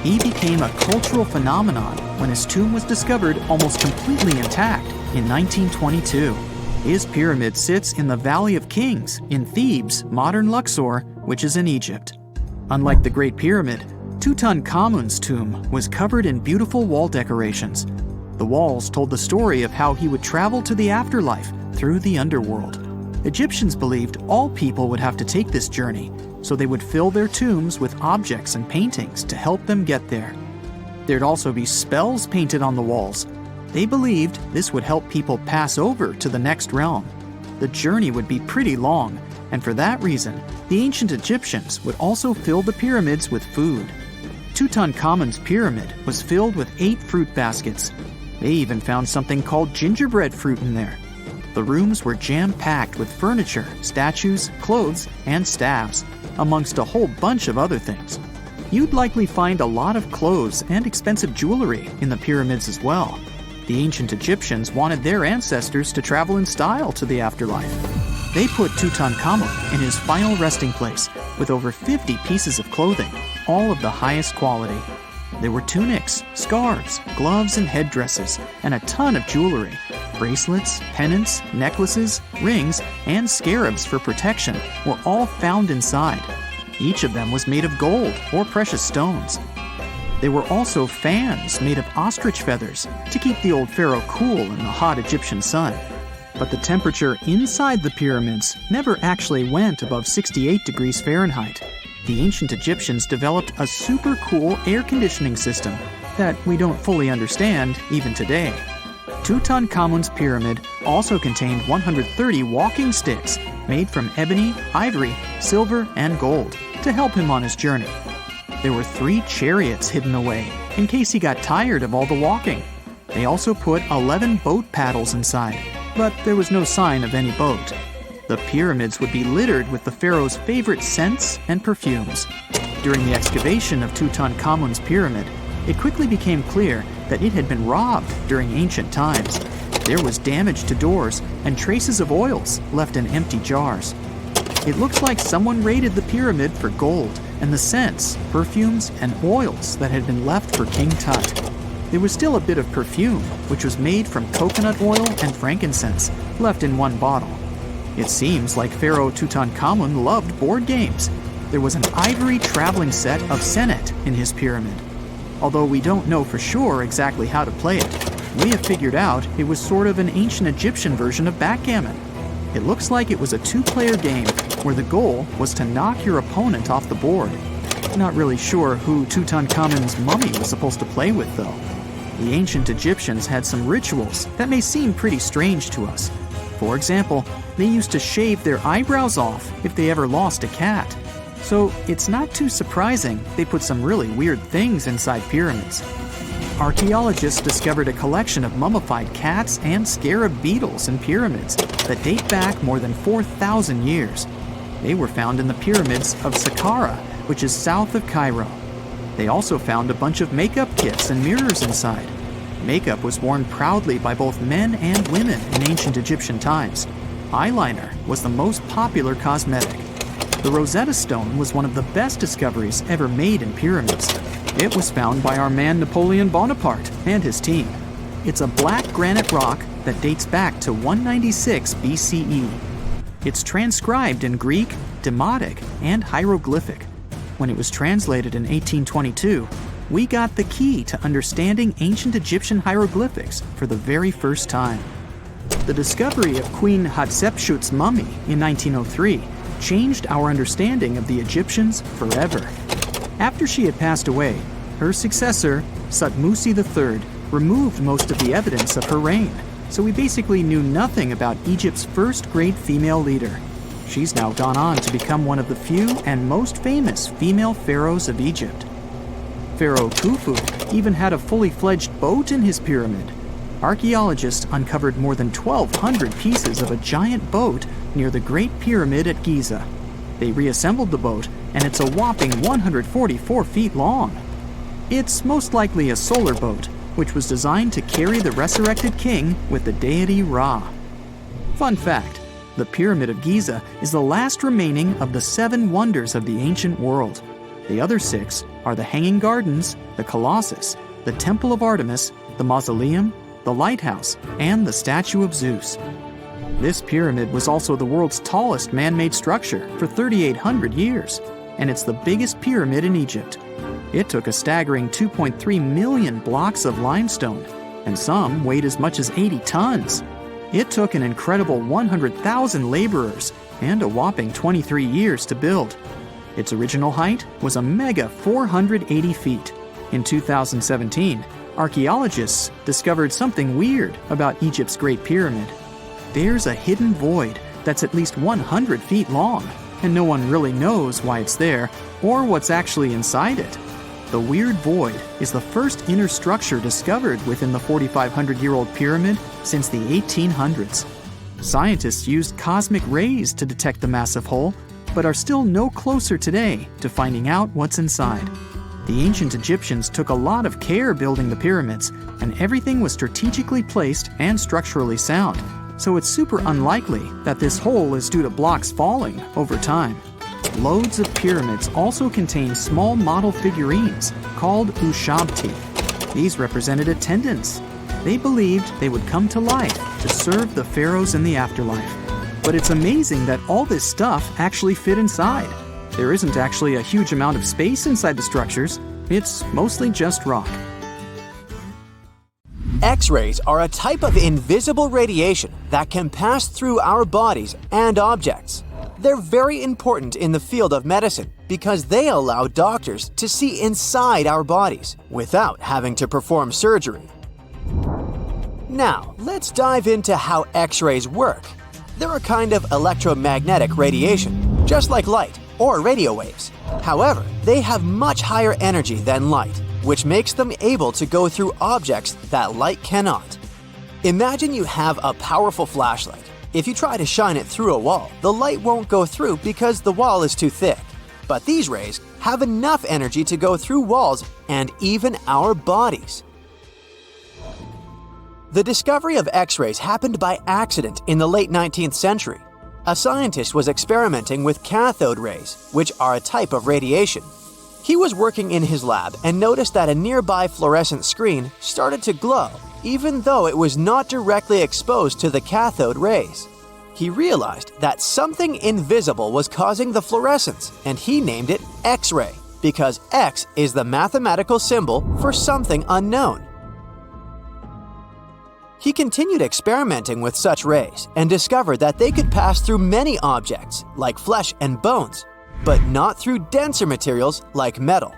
He became a cultural phenomenon when his tomb was discovered almost completely intact in 1922. His pyramid sits in the Valley of Kings in Thebes, modern Luxor, which is in Egypt. Unlike the Great Pyramid, Tutankhamun's tomb was covered in beautiful wall decorations. The walls told the story of how he would travel to the afterlife through the underworld. Egyptians believed all people would have to take this journey, so they would fill their tombs with objects and paintings to help them get there. There'd also be spells painted on the walls. They believed this would help people pass over to the next realm. The journey would be pretty long, and for that reason, the ancient Egyptians would also fill the pyramids with food. Tutankhamun's pyramid was filled with 8 fruit baskets. They even found something called gingerbread fruit in there. The rooms were jam-packed with furniture, statues, clothes, and staffs, amongst a whole bunch of other things. You'd likely find a lot of clothes and expensive jewelry in the pyramids as well. The ancient Egyptians wanted their ancestors to travel in style to the afterlife. They put Tutankhamun in his final resting place with over 50 pieces of clothing, all of the highest quality. There were tunics, scarves, gloves, and headdresses, and a ton of jewelry. Bracelets, pendants, necklaces, rings, and scarabs for protection were all found inside. Each of them was made of gold or precious stones. There were also fans made of ostrich feathers to keep the old pharaoh cool in the hot Egyptian sun. But the temperature inside the pyramids never actually went above 68 degrees Fahrenheit. The ancient Egyptians developed a super cool air conditioning system that we don't fully understand even today. Tutankhamun's pyramid also contained 130 walking sticks made from ebony, ivory, silver, and gold to help him on his journey. There were 3 chariots hidden away in case he got tired of all the walking. They also put 11 boat paddles inside, but there was no sign of any boat. The pyramids would be littered with the pharaoh's favorite scents and perfumes. During the excavation of Tutankhamun's pyramid, it quickly became clear that it had been robbed during ancient times. There was damage to doors and traces of oils left in empty jars. It looks like someone raided the pyramid for gold and the scents, perfumes, and oils that had been left for King Tut. There was still a bit of perfume, which was made from coconut oil and frankincense, left in one bottle. It seems like Pharaoh Tutankhamun loved board games. There was an ivory traveling set of senet in his pyramid. Although we don't know for sure exactly how to play it, we have figured out it was sort of an ancient Egyptian version of backgammon. It looks like it was a 2-player game where the goal was to knock your opponent off the board. Not really sure who Tutankhamun's mummy was supposed to play with, though. The ancient Egyptians had some rituals that may seem pretty strange to us. For example, they used to shave their eyebrows off if they ever lost a cat. So it's not too surprising they put some really weird things inside pyramids. Archaeologists discovered a collection of mummified cats and scarab beetles in pyramids that date back more than 4,000 years. They were found in the pyramids of Saqqara, which is south of Cairo. They also found a bunch of makeup kits and mirrors inside. Makeup was worn proudly by both men and women in ancient Egyptian times. Eyeliner was the most popular cosmetic. The Rosetta Stone was one of the best discoveries ever made in pyramids. It was found by our man Napoleon Bonaparte and his team. It's a black granite rock that dates back to 196 BCE. It's transcribed in Greek, Demotic, and hieroglyphic. When it was translated in 1822, we got the key to understanding ancient Egyptian hieroglyphics for the very first time. The discovery of Queen Hatshepsut's mummy in 1903 changed our understanding of the Egyptians forever. After she had passed away, her successor, Thutmose III, removed most of the evidence of her reign, so we basically knew nothing about Egypt's first great female leader. She's now gone on to become one of the few and most famous female pharaohs of Egypt. Pharaoh Khufu even had a fully fledged boat in his pyramid. Archaeologists uncovered more than 1,200 pieces of a giant boat near the Great Pyramid at Giza. They reassembled the boat, and it's a whopping 144 feet long. It's most likely a solar boat, which was designed to carry the resurrected king with the deity Ra. Fun fact, the Pyramid of Giza is the last remaining of the 7 wonders of the ancient world. The other 6 are the Hanging Gardens, the Colossus, the Temple of Artemis, the Mausoleum, the Lighthouse, and the Statue of Zeus. This pyramid was also the world's tallest man-made structure for 3,800 years, and it's the biggest pyramid in Egypt. It took a staggering 2.3 million blocks of limestone, and some weighed as much as 80 tons. It took an incredible 100,000 laborers and a whopping 23 years to build. Its original height was a mega 480 feet. In 2017, archaeologists discovered something weird about Egypt's Great Pyramid. There's a hidden void that's at least 100 feet long, and no one really knows why it's there or what's actually inside it. The weird void is the first inner structure discovered within the 4,500-year-old pyramid since the 1800s. Scientists used cosmic rays to detect the massive hole, but are still no closer today to finding out what's inside. The ancient Egyptians took a lot of care building the pyramids, and everything was strategically placed and structurally sound, so it's super unlikely that this hole is due to blocks falling over time. Loads of pyramids also contain small model figurines called ushabti. These represented attendants. They believed they would come to life to serve the pharaohs in the afterlife. But it's amazing that all this stuff actually fit inside. There isn't actually a huge amount of space inside the structures. It's mostly just rock. X-rays are a type of invisible radiation that can pass through our bodies and objects. They're very important in the field of medicine because they allow doctors to see inside our bodies without having to perform surgery. Now, let's dive into how X-rays work. They're a kind of electromagnetic radiation, just like light or radio waves. However, they have much higher energy than light, which makes them able to go through objects that light cannot. Imagine you have a powerful flashlight. If you try to shine it through a wall, the light won't go through because the wall is too thick. But these rays have enough energy to go through walls and even our bodies. The discovery of X-rays happened by accident in the late 19th century. A scientist was experimenting with cathode rays, which are a type of radiation. He was working in his lab and noticed that a nearby fluorescent screen started to glow, even though it was not directly exposed to the cathode rays. He realized that something invisible was causing the fluorescence, and he named it X-ray, because X is the mathematical symbol for something unknown. He continued experimenting with such rays and discovered that they could pass through many objects, like flesh and bones, but not through denser materials like metal.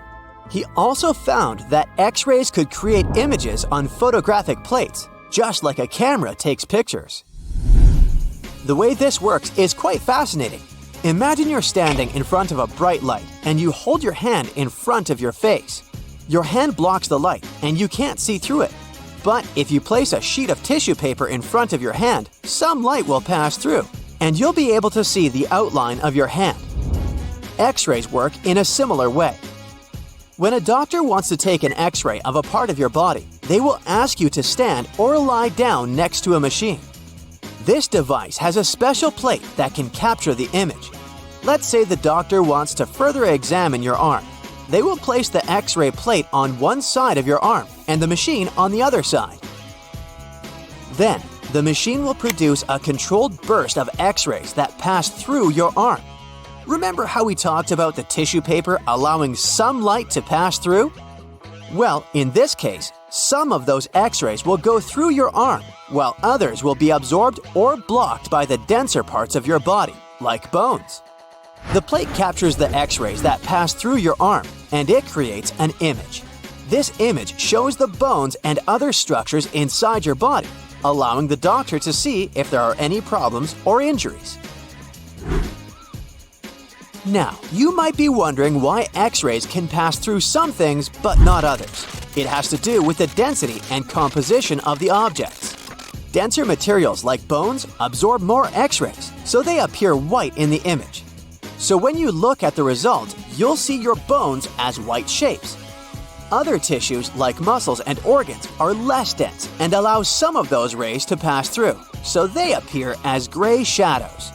He also found that X-rays could create images on photographic plates, just like a camera takes pictures. The way this works is quite fascinating. Imagine you're standing in front of a bright light and you hold your hand in front of your face. Your hand blocks the light and you can't see through it. But if you place a sheet of tissue paper in front of your hand, some light will pass through, and you'll be able to see the outline of your hand. X-rays work in a similar way. When a doctor wants to take an X-ray of a part of your body, they will ask you to stand or lie down next to a machine. This device has a special plate that can capture the image. Let's say the doctor wants to further examine your arm. They will place the X-ray plate on one side of your arm and the machine on the other side. Then, the machine will produce a controlled burst of X-rays that pass through your arm. Remember how we talked about the tissue paper allowing some light to pass through? Well, in this case, some of those X-rays will go through your arm, while others will be absorbed or blocked by the denser parts of your body, like bones. The plate captures the X-rays that pass through your arm, and it creates an image. This image shows the bones and other structures inside your body, allowing the doctor to see if there are any problems or injuries. Now, you might be wondering why X-rays can pass through some things but not others. It has to do with the density and composition of the objects. Denser materials like bones absorb more X-rays, so they appear white in the image. So when you look at the result, you'll see your bones as white shapes. Other tissues like muscles and organs are less dense and allow some of those rays to pass through, so they appear as gray shadows.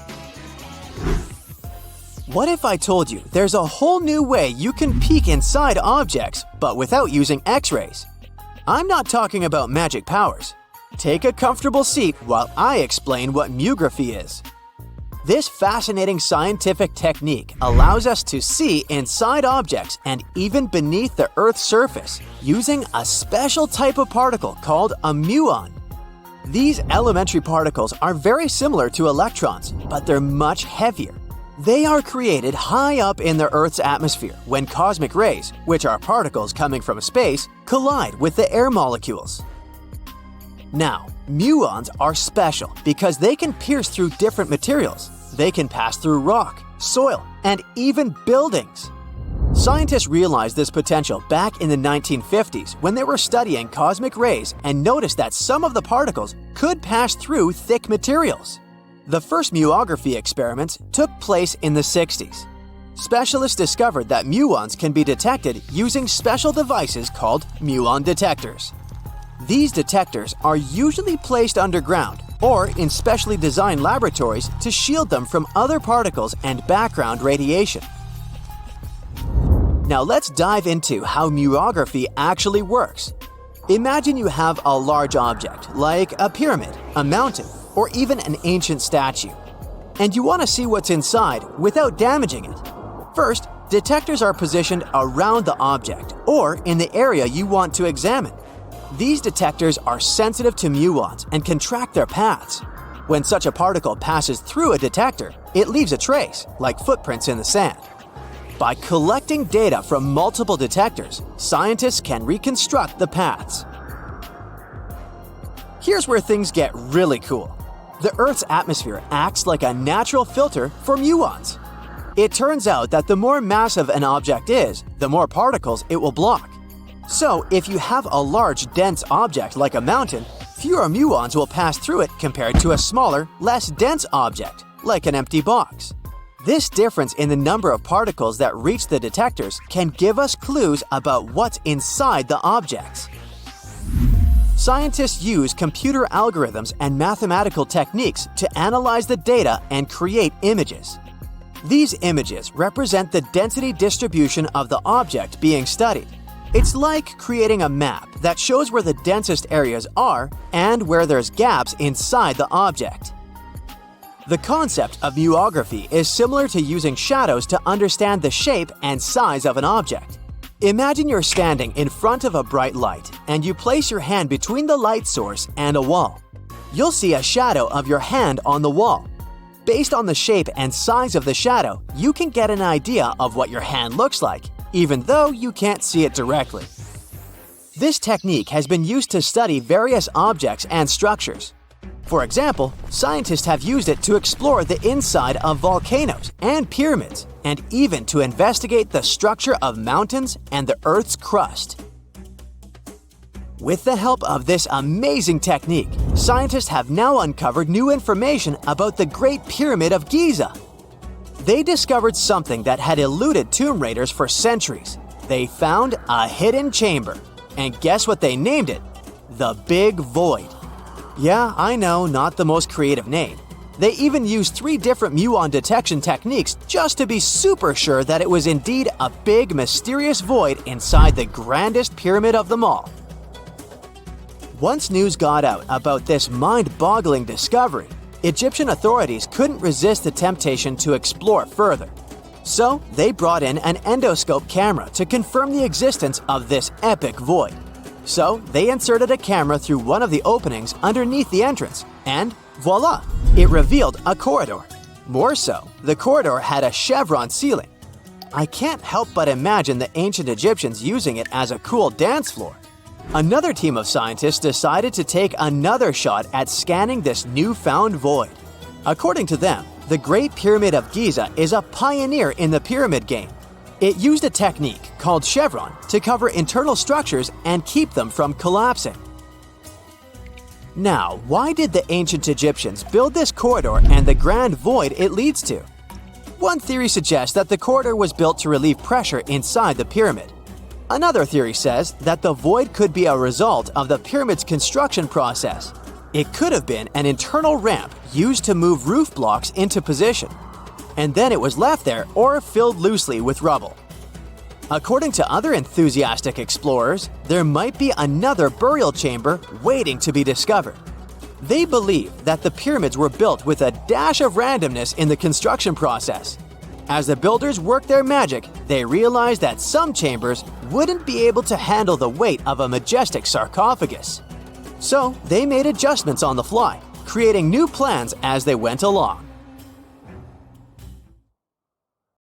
What if I told you there's a whole new way you can peek inside objects, but without using X-rays? I'm not talking about magic powers. Take a comfortable seat while I explain what mutography is. This fascinating scientific technique allows us to see inside objects and even beneath the Earth's surface using a special type of particle called a muon. These elementary particles are very similar to electrons, but they're much heavier. They are created high up in the Earth's atmosphere when cosmic rays, which are particles coming from space, collide with the air molecules. Now, muons are special because they can pierce through different materials. They can pass through rock, soil, and even buildings. Scientists realized this potential back in the 1950s when they were studying cosmic rays and noticed that some of the particles could pass through thick materials. The first muography experiments took place in the 60s. Specialists discovered that muons can be detected using special devices called muon detectors. These detectors are usually placed underground or in specially designed laboratories to shield them from other particles and background radiation. Now let's dive into how muography actually works. Imagine you have a large object, like a pyramid, a mountain, or even an ancient statue, and you want to see what's inside without damaging it. First, detectors are positioned around the object or in the area you want to examine. These detectors are sensitive to muons and can track their paths. When such a particle passes through a detector, it leaves a trace, like footprints in the sand. By collecting data from multiple detectors, scientists can reconstruct the paths. Here's where things get really cool. The Earth's atmosphere acts like a natural filter for muons. It turns out that the more massive an object is, the more particles it will block. So, if you have a large, dense object like a mountain, fewer muons will pass through it compared to a smaller, less dense object, like an empty box. This difference in the number of particles that reach the detectors can give us clues about what's inside the objects. Scientists use computer algorithms and mathematical techniques to analyze the data and create images. These images represent the density distribution of the object being studied. It's like creating a map that shows where the densest areas are and where there's gaps inside the object. The concept of muography is similar to using shadows to understand the shape and size of an object. Imagine you're standing in front of a bright light and you place your hand between the light source and a wall. You'll see a shadow of your hand on the wall. Based on the shape and size of the shadow, you can get an idea of what your hand looks like, even though you can't see it directly. This technique has been used to study various objects and structures. For example, scientists have used it to explore the inside of volcanoes and pyramids, and even to investigate the structure of mountains and the Earth's crust. With the help of this amazing technique, scientists have now uncovered new information about the Great Pyramid of Giza. They discovered something that had eluded tomb raiders for centuries. They found a hidden chamber. And guess what they named it? The Big Void. Yeah, I know, not the most creative name. They even used 3 different muon detection techniques just to be super sure that it was indeed a big, mysterious void inside the grandest pyramid of them all. Once news got out about this mind-boggling discovery, Egyptian authorities couldn't resist the temptation to explore further. So, they brought in an endoscope camera to confirm the existence of this epic void. So, they inserted a camera through one of the openings underneath the entrance, and voila! It revealed a corridor. More so, the corridor had a chevron ceiling. I can't help but imagine the ancient Egyptians using it as a cool dance floor. Another team of scientists decided to take another shot at scanning this newfound void. According to them, the Great Pyramid of Giza is a pioneer in the pyramid game. It used a technique called chevron to cover internal structures and keep them from collapsing. Now, why did the ancient Egyptians build this corridor and the grand void it leads to? One theory suggests that the corridor was built to relieve pressure inside the pyramid. Another theory says that the void could be a result of the pyramid's construction process. It could have been an internal ramp used to move roof blocks into position, and then it was left there or filled loosely with rubble. According to other enthusiastic explorers, there might be another burial chamber waiting to be discovered. They believe that the pyramids were built with a dash of randomness in the construction process. As the builders worked their magic, they realized that some chambers wouldn't be able to handle the weight of a majestic sarcophagus. So, they made adjustments on the fly, creating new plans as they went along.